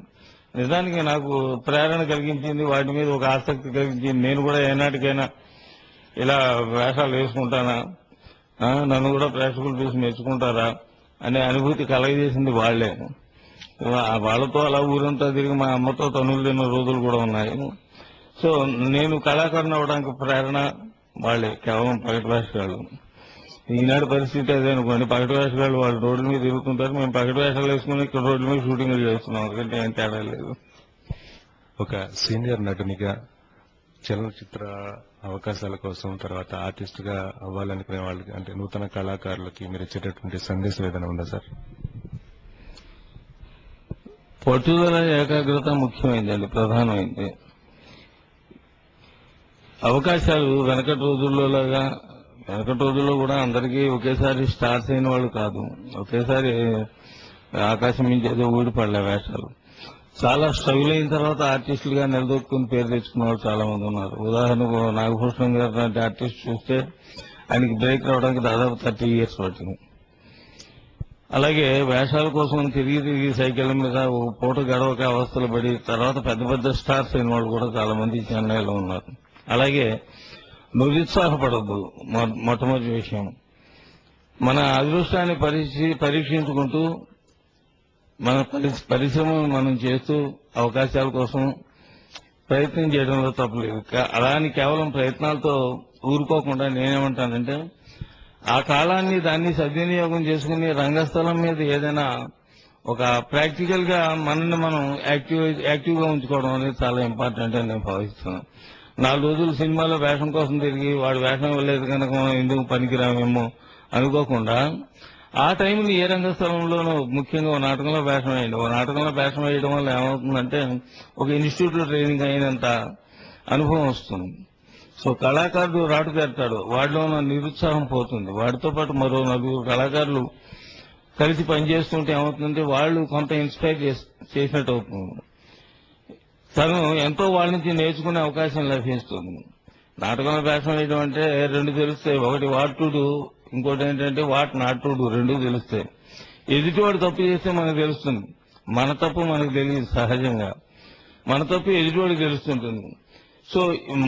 నిజానికి నాకు ప్రేరణ కలిగించింది, వాటి మీద ఒక ఆసక్తి కలిగించింది. నేను కూడా ఏనాటికైనా ఇలా వేషాలు వేసుకుంటానా, నన్ను కూడా ప్రేక్షకులు చూసి మెచ్చుకుంటారా అనే అనుభూతి కలగజేసింది వాళ్లే. వాళ్లతో అలా ఊరంతా తిరిగి మా అమ్మతో తనులు తిన్న రోజులు కూడా ఉన్నాయి. సో నేను కళాకారుని అవడానికి ప్రేరణ వాళ్లే, కేవలం పగటి వేషగాళ్ళు. ఈనాడు పరిస్థితి అదే అనుకోండి, పగటి వేషగాళ్ళు వాళ్ళు రోడ్ల మీద తిరుగుతుంటారు, మేము పగటి వేషాలు వేసుకుని ఇక్కడ రోడ్ల మీద షూటింగ్లు చేస్తున్నాం, అందుకంటే ఏం తేడా లేదు. ఒక సీనియర్ నటునిగా చలనచిత్ర అవకాశాల కోసం, తర్వాత ఆర్టిస్ట్ గా అవ్వాలనుకునే వాళ్ళకి, అంటే నూతన కళాకారులకి మీరు ఇచ్చేటటువంటి సందేశం ఏదైనా ఉందా సార్? పట్టుదల, ఏకాగ్రత ముఖ్యమైందండి, ప్రధానమైంది. అవకాశాలు వెనకటి రోజుల్లో కూడా అందరికీ ఒకేసారి స్టార్స్ అయిన వాళ్ళు కాదు, ఒకేసారి ఆకాశం నుంచి ఏదో ఊడిపడలే వేషాలు. చాలా స్ట్రగుల్ అయిన తర్వాత ఆర్టిస్టులుగా నిలదొక్కుని పేరు తెచ్చుకున్న వాళ్ళు చాలా మంది ఉన్నారు. ఉదాహరణకు నాగభూషణం గారు లాంటి ఆర్టిస్ట్ చూస్తే ఆయనకి బ్రేక్ రావడానికి దాదాపు 30 years పట్టింది. అలాగే వేషాల కోసం తిరిగి సైకిళ్ల మీద పూట గడవక అవస్థలు పడి తర్వాత పెద్ద స్టార్స్ అయిన వాళ్ళు కూడా చాలా మంది చెన్నైలో ఉన్నారు. అలాగే నిరుత్సాహపడద్దు, మొట్టమొదటి విషయం. మన అదృష్టాన్ని పరీక్షించుకుంటూ మన పరిశ్రమను మనం చేస్తూ అవకాశాల కోసం ప్రయత్నం చేయడంలో తప్పలేదు. అలా అని కేవలం ప్రయత్నాలతో ఊరుకోకుండా నేనేమంటానంటే ఆ కాలాన్ని దాన్ని సద్వినియోగం చేసుకుని రంగస్థలం మీద ఏదైనా ఒక ప్రాక్టికల్ గా మనల్ని మనం యాక్టివ్ గా ఉంచుకోవడం అనేది చాలా ఇంపార్టెంట్ అని నేను భావిస్తున్నాను. 4 రోజులు సినిమాలో వేషం కోసం తిరిగి వాడు వేషం ఇవ్వలేదు కనుక మనం ఎందుకు పనికిరామేమో అనుకోకుండా ఆ టైంని ఏ రంగస్థలంలోనూ, ముఖ్యంగా ఓ నాటకంలో వేషం వేయండి. ఓ నాటకంలో వేషం వేయడం వల్ల ఏమవుతుందంటే ఒక ఇన్స్టిట్యూట్ లో ట్రైనింగ్ అయినంత అనుభవం వస్తుంది. సో కళాకారుడు రాటు పెడతాడు, వాడిలో ఉన్న నిరుత్సాహం పోతుంది. వాడితో పాటు మరో 4 కళాకారులు కలిసి పనిచేస్తుంటే ఏమవుతుందంటే వాళ్ళు కొంత ఇన్స్పైర్ చేసినట్టు అవుతుంది. తను ఎంతో వాళ్ళ నుంచి నేర్చుకునే అవకాశం లభిస్తుంది. నాటకంలో వేషం వేయడం అంటే 2 తెలుస్తాయి, ఒకటి వాట్ టు డూ, ఇంకోటి ఏంటంటే వాట్ నాట్ టు డూ, 2 తెలుస్తాయి. ఎదుటివాడు తప్పు చేస్తే మనకు తెలుస్తుంది, మన తప్పు మనకు తెలియదు. సహజంగా మన తప్పు ఎదుటివాడికి తెలుస్తుంటుంది. సో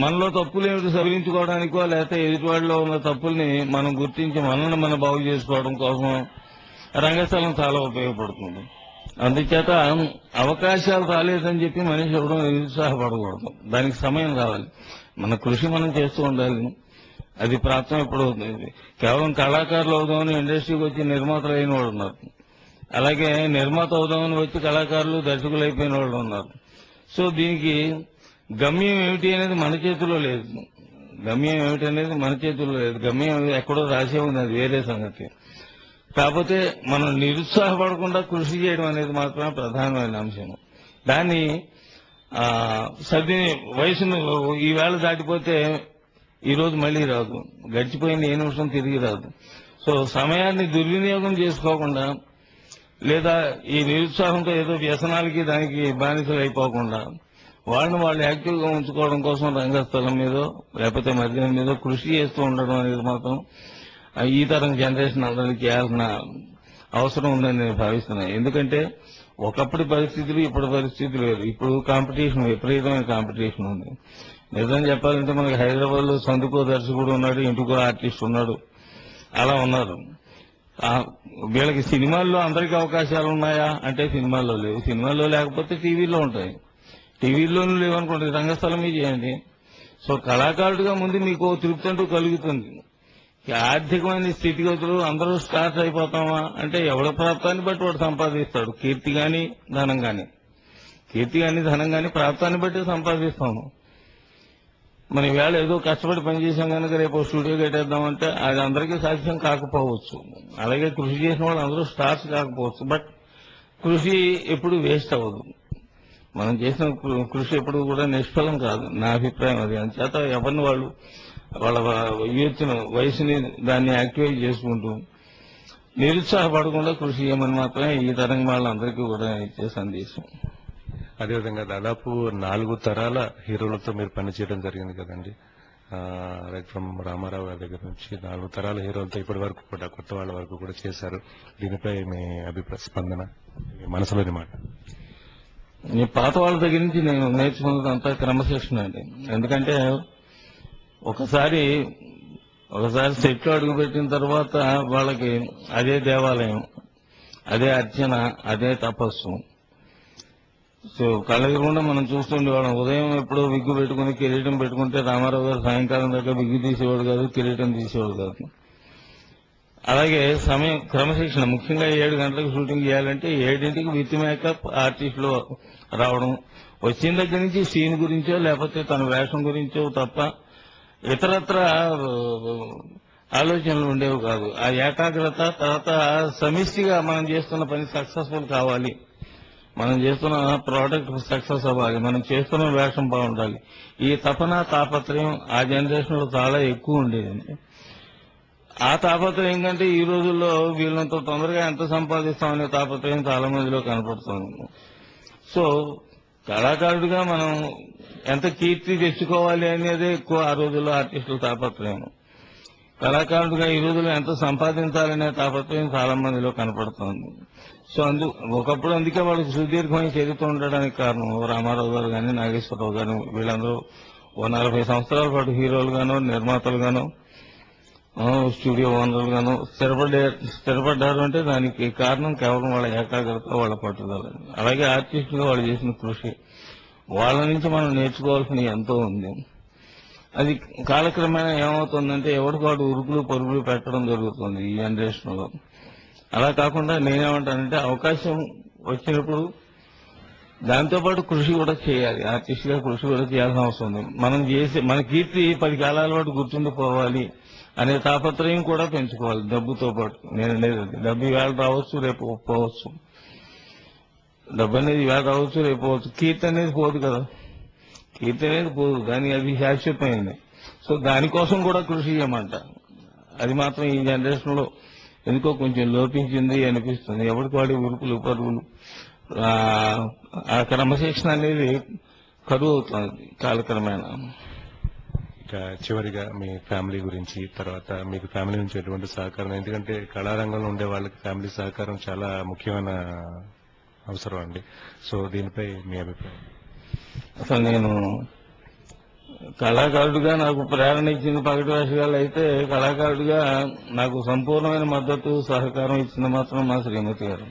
మనలో తప్పులు ఏమిటి సవరించుకోవడానికో లేకపోతే ఎదుటివాడిలో ఉన్న తప్పుల్ని మనం గుర్తించి మనల్ని మనం బాగు చేసుకోవడం కోసం రంగస్థలం చాలా ఉపయోగపడుతుంది. అందుచేత అవకాశాలు రాలేదని చెప్పి మనిషి ఎవడం నిరుత్సాహపడకూడదు, దానికి సమయం కావాలి. మన కృషి మనం చేస్తూ ఉండాలి, అది ప్రాప్తం ఎప్పుడు అవుతుంది. కేవలం కళాకారులు అవుదామని ఇండస్ట్రీకి వచ్చి నిర్మాతలు అయిన వాళ్ళు ఉన్నారు, అలాగే నిర్మాత అవుదామని వచ్చి కళాకారులు, దర్శకులు అయిపోయిన వాళ్ళు ఉన్నారు. సో దీనికి గమ్యం ఏమిటి అనేది మన చేతిలో లేదు, గమ్యం ఎక్కడో రాసే ఉంది, అది వేరే సంగతి. కాకపోతే మనం నిరుత్సాహపడకుండా కృషి చేయడం అనేది మాత్రమే ప్రధానమైన అంశం. దాన్ని వయసును ఈవేళ దాటిపోతే ఈ రోజు మళ్లీ రాదు, గడిచిపోయిన ఏ నిమిషం తిరిగి రాదు. సో సమయాన్ని దుర్వినియోగం చేసుకోకుండా లేదా ఈ నిరుత్సాహంతో ఏదో వ్యసనాలకి దానికి బానిసలు అయిపోకుండా వాళ్ళని వాళ్ళు యాక్టివ్ గా ఉంచుకోవడం కోసం రంగస్థలం మీద లేకపోతే మధ్యం మీద కృషి చేస్తూ ఉండడం అనేది మాత్రం ఈ తరం జనరేషన్ అందరికీ చేయాల్సిన అవసరం ఉందని నేను భావిస్తున్నాను. ఎందుకంటే ఒకప్పటి పరిస్థితులు ఇప్పుడు పరిస్థితులు వేరు. ఇప్పుడు కాంపిటీషన్, విపరీతమైన కాంపిటీషన్ ఉంది. నిజం చెప్పాలంటే మనకి హైదరాబాద్ లో సందుకో దర్శకుడు ఉన్నాడు, ఇంటికో ఆర్టిస్ట్ ఉన్నాడు, అలా ఉన్నారు. వీళ్ళకి సినిమాల్లో అందరికీ అవకాశాలు ఉన్నాయా అంటే సినిమాల్లో లేవు. సినిమాల్లో లేకపోతే టీవీలో ఉంటాయి. టీవీలోనూ లేవనుకోండి, రంగస్థలం మీద చేయండి. సో కళాకారుడిగా ముందు మీకు తృప్తి అంటూ కలుగుతుంది. ఆర్థికమైన స్థితిగతులు అందరూ స్టార్ట్ అయిపోతామా అంటే ఎవడ ప్రాప్తాన్ని బట్టి వాడు సంపాదిస్తాడు. కీర్తి గాని ధనం గాని, కీర్తి గాని ధనం గాని ప్రాప్తాన్ని బట్టి సంపాదిస్తాము. మన వేళ ఏదో కష్టపడి పనిచేసాం కనుక రేపు స్టూడియో కట్టేద్దామంటే అది అందరికీ సాధ్యం కాకపోవచ్చు. అలాగే కృషి చేసిన వాళ్ళు అందరూ స్టార్స్ కాకపోవచ్చు. బట్ కృషి ఎప్పుడు వేస్ట్ అవ్వదు. మనం చేసిన కృషి ఎప్పుడు కూడా నిష్ఫలం కాదు, నా అభిప్రాయం అది. అంచేత ఎవరిని వాళ్ళు వాళ్ళ వయసుని దాన్ని యాక్టివేట్ చేసుకుంటూ నిరుత్సాహపడకుండా కృషి చేయమని మాత్రమే ఈ తరం వాళ్ళందరికీ కూడా ఇచ్చే సందేశం. అదేవిధంగా దాదాపు 4 తరాల హీరోలతో మీరు పనిచేయడం జరిగింది కదండి. రైట్ ఫ్రమ్ రామారావు గారి దగ్గర నుంచి 4 తరాల హీరోలతో ఇప్పటి వరకు కూడా కొత్త వాళ్ళ వరకు కూడా చేశారు. దీనిపై మీ అభిప్రాయ స్పందన, మీ మనసులోని మాట. ఈ పాత వాళ్ళ దగ్గర నుంచి నేను నేర్చుకున్నదంతా క్రమశిక్షణ అండి. ఎందుకంటే ఒకసారి సెట్లో అడుగుపెట్టిన తర్వాత వాళ్ళకి అదే దేవాలయం, అదే అర్చన, అదే తపస్సు. సో కళ్ళెదురుగుండా మనం చూస్తుండేవాళ్ళం. ఉదయం ఎప్పుడో విగ్గు పెట్టుకుని కిరీటం పెట్టుకుంటే రామారావు గారు సాయంకాలం దాకా విగ్గు తీసేవాడు కాదు, కిరీటం తీసేవాడు కాదు. అలాగే సమయం క్రమశిక్షణ, ముఖ్యంగా 7 గంటలకు షూటింగ్ చేయాలంటే 7ంటికి విత్ మేకప్ ఆర్టిస్టులు రావడం, వచ్చిన దగ్గర నుంచి సీన్ గురించో లేకపోతే తన వేషం గురించో తప్ప ఇతరత్ర ఆలోచనలు ఉండేవి కాదు. ఆ ఏకాగ్రత, తర్వాత సమిష్టిగా మనం చేస్తున్న పని సక్సెస్ఫుల్ కావాలి, మనం చేస్తున్న ప్రోడక్ట్ సక్సెస్ అవ్వాలి, మనం చేస్తున్న వేషం బాగుండాలి. ఈ తపన తాపత్రయం ఆ జనరేషన్ లో చాలా ఎక్కువ ఉండేది. ఆ తాపత్రయం కంటే ఈ రోజుల్లో వీళ్ళంత తొందరగా ఎంత సంపాదిస్తామనే తాపత్రయం చాలా మందిలో కనపడుతుంది. సో కళాకారుడిగా మనం ఎంత కీర్తి తెచ్చుకోవాలి అనేది ఎక్కువ ఆ రోజుల్లో ఆర్టిస్టుల తాపత్రయం. కళాకారుడిగా ఈ రోజుల్లో ఎంత సంపాదించాలనే తాపత్రయం చాలా మందిలో కనపడుతుంది. సో ఒకప్పుడు అందుకే వాళ్ళకి సుదీర్ఘమైన చరిత్ర ఉండడానికి కారణం రామారావు గారు కానీ, నాగేశ్వరరావు గారు, వీళ్ళందరూ 40 సంవత్సరాల పాటు హీరోలుగానో, నిర్మాతలుగానో, స్టూడియో ఓనర్లుగానో స్థిరపడ్డారు. అంటే దానికి కారణం కేవలం వాళ్ళ ఏకాగ్రత, వాళ్ళ పట్టుదల. అలాగే ఆర్టిస్టుగా వాళ్ళు చేసిన కృషి, వాళ్ళ నుంచి మనం నేర్చుకోవాల్సిన ఎంతో ఉంది. అది కాలక్రమేణా ఏమవుతుందంటే ఎవరికి వాడు ఉరుకులు పరుగులు పెట్టడం జరుగుతుంది ఈ జనరేషన్ లో. అలా కాకుండా నేనేమంటానంటే అవకాశం వచ్చినప్పుడు దాంతోపాటు కృషి కూడా చేయాలి. ఆర్టిస్ట్ గా కృషి కూడా చేయాల్సిన అవసరం ఉంది. మనం చేసే మన కీర్తి 10 కాలాల పాటు గుర్తుండిపోవాలి అనే తాపత్రయం కూడా పెంచుకోవాలి డబ్బుతో పాటు. నేను లేదు, డబ్బు ఇవాళ రావచ్చు, రేపు పోవచ్చు. డబ్బు అనేది ఇవాళ రావచ్చు, రేపు పోవచ్చు. కీర్తి అనేది పోదు కదా, కీర్తి అనేది పోదు, కానీ అది శాశ్వతమైంది. సో దానికోసం కూడా కృషి చేయమంట. అది మాత్రం ఈ జనరేషన్ లో ఎందుకో కొంచెం లోపించింది అనిపిస్తుంది. ఎవరికి వాడి ఉరుకులు పరుగులు, ఆ క్రమశిక్షణ అనేది కరువు అవుతుంది కాలక్రమేణా. ఇంకా చివరిగా మీ ఫ్యామిలీ గురించి, తర్వాత మీకు ఫ్యామిలీ నుంచి ఎటువంటి సహకారం, ఎందుకంటే కళారంగంలో ఉండే వాళ్ళకి ఫ్యామిలీ సహకారం చాలా ముఖ్యమైన అవసరం అండి. సో దీనిపై మీ అభిప్రాయం? అసలు నేను కళాకారుడిగా నాకు ప్రేరణ ఇచ్చింది పగటి వేషగాళ్ళు అయితే, కళాకారుడిగా నాకు సంపూర్ణమైన మద్దతు సహకారం ఇచ్చింది మాత్రం మా శ్రీమతి గారు.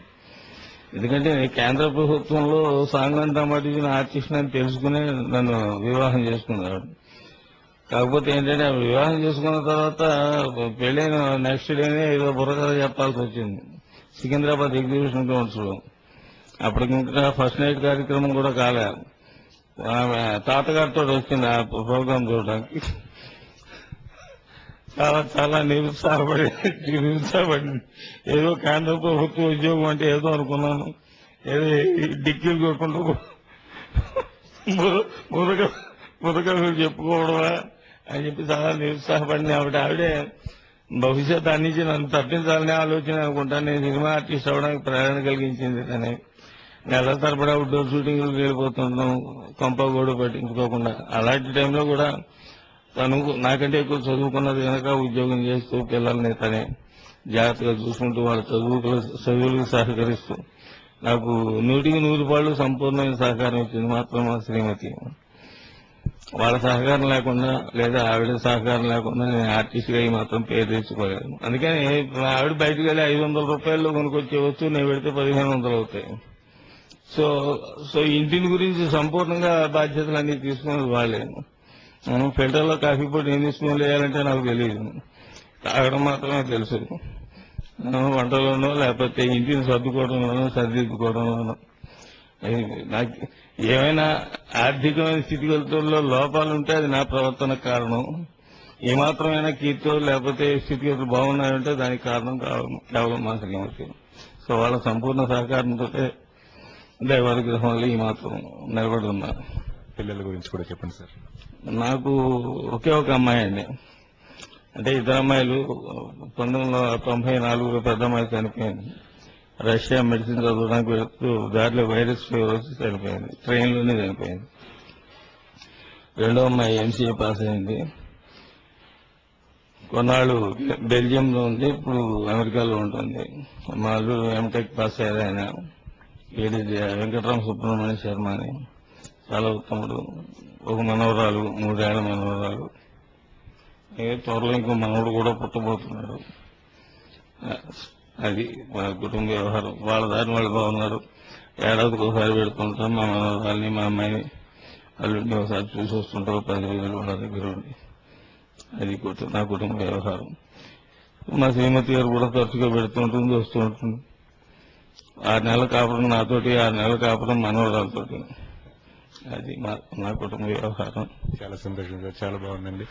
ఎందుకంటే కేంద్ర ప్రభుత్వంలో సాంఘం డ్రామాటిజన్ ఆర్టిస్ట్ అని తెలుసుకునే నన్ను వివాహం చేసుకున్నాడు. కాకపోతే ఏంటంటే వివాహం చేసుకున్న తర్వాత పెళ్ళైన నెక్స్ట్ డేనే ఏదో బుర్రకథ చెప్పాల్సి వచ్చింది సికింద్రాబాద్ ఎగ్జిబిషన్ గ్రౌండ్స్ లో. అప్పటికి ఇంకా ఫస్ట్ నైట్ కార్యక్రమం కూడా కాలే. ఆమె తాతగారితో వచ్చింది ఆ ప్రోగ్రాం చూడడానికి. చాలా చాలా నిరుత్సాహపడి ఏదో కేంద్ర ప్రభుత్వ ఉద్యోగం అంటే ఏదో అనుకున్నాను, ఏదో డిక్కీలు కొట్టుకుంటూ మురకలు చెప్పుకోవడమా అని చెప్పి చాలా నిరుత్సాహపడింది. ఆవిడే భవిష్యత్ అన్నించి నన్ను తప్పించాలనే ఆలోచన అనుకుంటాను. నేను సినిమా ఆర్టిస్ట్ అవడానికి ప్రేరణ కలిగించింది అని. నెల తరబడి అవుట్డోర్ షూటింగ్లకు వెళ్ళిపోతుంటాం, కొంపగోడు పట్టించుకోకుండా. అలాంటి టైంలో కూడా తను నాకంటే ఎక్కువ చదువుకున్నది కనుక ఉద్యోగం చేస్తూ పిల్లల్ని తనే జాగ్రత్తగా చూసుకుంటూ వాళ్ళ చదువులకు సహకరిస్తూ నాకు 100% సంపూర్ణమైన సహకారం ఇచ్చింది మాత్రం మా శ్రీమతి. వాళ్ళ సహకారం లేకుండా లేదా ఆవిడ సహకారం లేకుండా నేను ఆర్టిస్ట్ గా మాత్రం పేరు తెచ్చుకోలేదు. అందుకని ఆవిడ బయటకు వెళ్ళి 500 రూపాయల్లో కొనుక్కొచ్చే వస్తువు నేను పెడితే 1500 అవుతాయి. సో ఇంటిని గురించి సంపూర్ణంగా బాధ్యతలన్నీ తీసుకున్నది వాళ్ళే. ఫిల్టర్లో కాఫీ పొడి ఏం తీసుకుని వేయాలంటే నాకు తెలియదు, తాగడం మాత్రమే తెలుసు. వంటలోనో లేకపోతే ఇంటిని సర్దుకోవడంలోనో సరిదిద్దుకోవడంలోనో. నాకు ఏమైనా ఆర్థికమైన స్థితిగతుల్లో లోపాలుంటే అది నా ప్రవర్తన కారణం. ఏమాత్రమైనా కీర్తో లేకపోతే స్థితిగతులు బాగున్నాయంటే దానికి కారణం కేవలం మా శ్రీమతి. సో వాళ్ళ సంపూర్ణ సహకారంతో దైవానుగ్రహం వల్ల ఈ మాత్రం నిలబడి ఉన్నారు. పిల్లల గురించి కూడా చెప్పండి సార్. నాకు ఒకే ఒక అమ్మాయి అండి. అంటే ఇద్దరు అమ్మాయిలు 1994లో పెద్ద అమ్మాయి చనిపోయింది. రష్యా మెడిసిన్ చదవడానికి వెళుతూ దారిలో వైరస్ ఫీవర్ వచ్చి చనిపోయింది, ట్రైన్లోనే చనిపోయింది. రెండో అమ్మాయి ఎంసీఏ పాస్ అయింది, కొన్నాళ్ళు బెల్జియంలో ఉంది, ఇప్పుడు అమెరికాలో ఉంటుంది. మా అల్లుడు ఎంటెక్ పాస్ అయ్యారు ఆయన, వెంకటరామ సుబ్రహ్మణ్య శర్మ అని, చాలా ఉత్తముడు. ఒక మనవరాలు, 3 ఏళ్ల మనవరాలు. త్వరలో ఇంకో మనవడు కూడా పుట్టబోతున్నాడు. అది మా కుటుంబ వ్యవహారం. వాళ్ళ దారిని వాళ్ళు బాగున్నారు. ఏడాదికి ఒకసారి పెడుతుంటాం మా మనవరాల్ని, మా అమ్మాయిని, అల్లుడిని ఒకసారి చూసి వస్తుంటారు 10 రోజులు వాళ్ళ దగ్గర ఉండి. అది నా కుటుంబ వ్యవహారం. మా శ్రీమతి గారు కూడా తరచుగా పెడుతుంటుంది, వస్తూ ఉంటుంది. 6 నెలల కాపురం నాతోటి, 6 నెలల కాపురం మనవరాలతోటి. అది నా కుటుంబ వ్యవహారం. చాలా సంతోషంగా, చాలా బాగుందండి.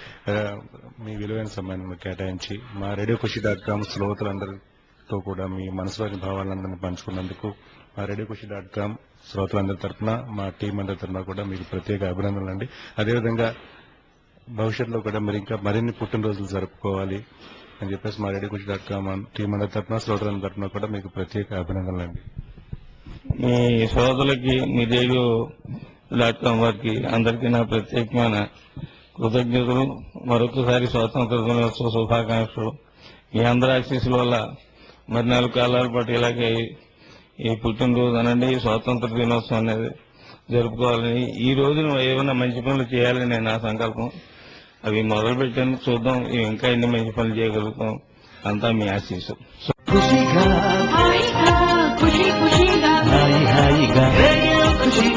మీ విలువైన సమయాన్ని కేటాయించి మా రేడియోఖుషి.com శ్రోతలందరితో కూడా మీ మనసులోని భావాలందరినీ పంచుకున్నందుకు మా రేడియోఖుషి.com శ్రోతలందరి తరఫున, మా టీం అందరి తరఫున కూడా మీకు ప్రత్యేక అభినందనలు అండి. అదేవిధంగా భవిష్యత్తులో కూడా మీరు ఇంకా మరిన్ని పుట్టినరోజులు జరుపుకోవాలి అని చెప్పేసి మా రేడియోఖుషి.com టీం అందరి తరఫున, శ్రోతలందరి తరఫున కూడా మీకు ప్రత్యేక అభినందనలు అండి. మీ శ్రోతలకి, మీ రేడియో.com వారికి అందరికీ నా ప్రత్యేకమైన కృతజ్ఞతలు. మరొకసారి స్వాతంత్ర దినోత్సవ శుభాకాంక్షలు. మీ అందరి ఆశీస్సుల వల్ల మరి 4 కాలాల పాటు ఇలాగే ఈ పుట్టినరోజు అనండి, స్వాతంత్ర దినోత్సవం అనేది జరుపుకోవాలని, ఈ రోజున ఏమైనా మంచి పనులు చేయాలని నా సంకల్పం. అవి మొదలు పెట్టాను, చూద్దాం ఇంకా ఎన్ని మంచి పనులు చేయగలుగుతాం. అంతా మీ ఆశీస్సు. ఖుషి ఖుషిగా రేడియో ఖుషి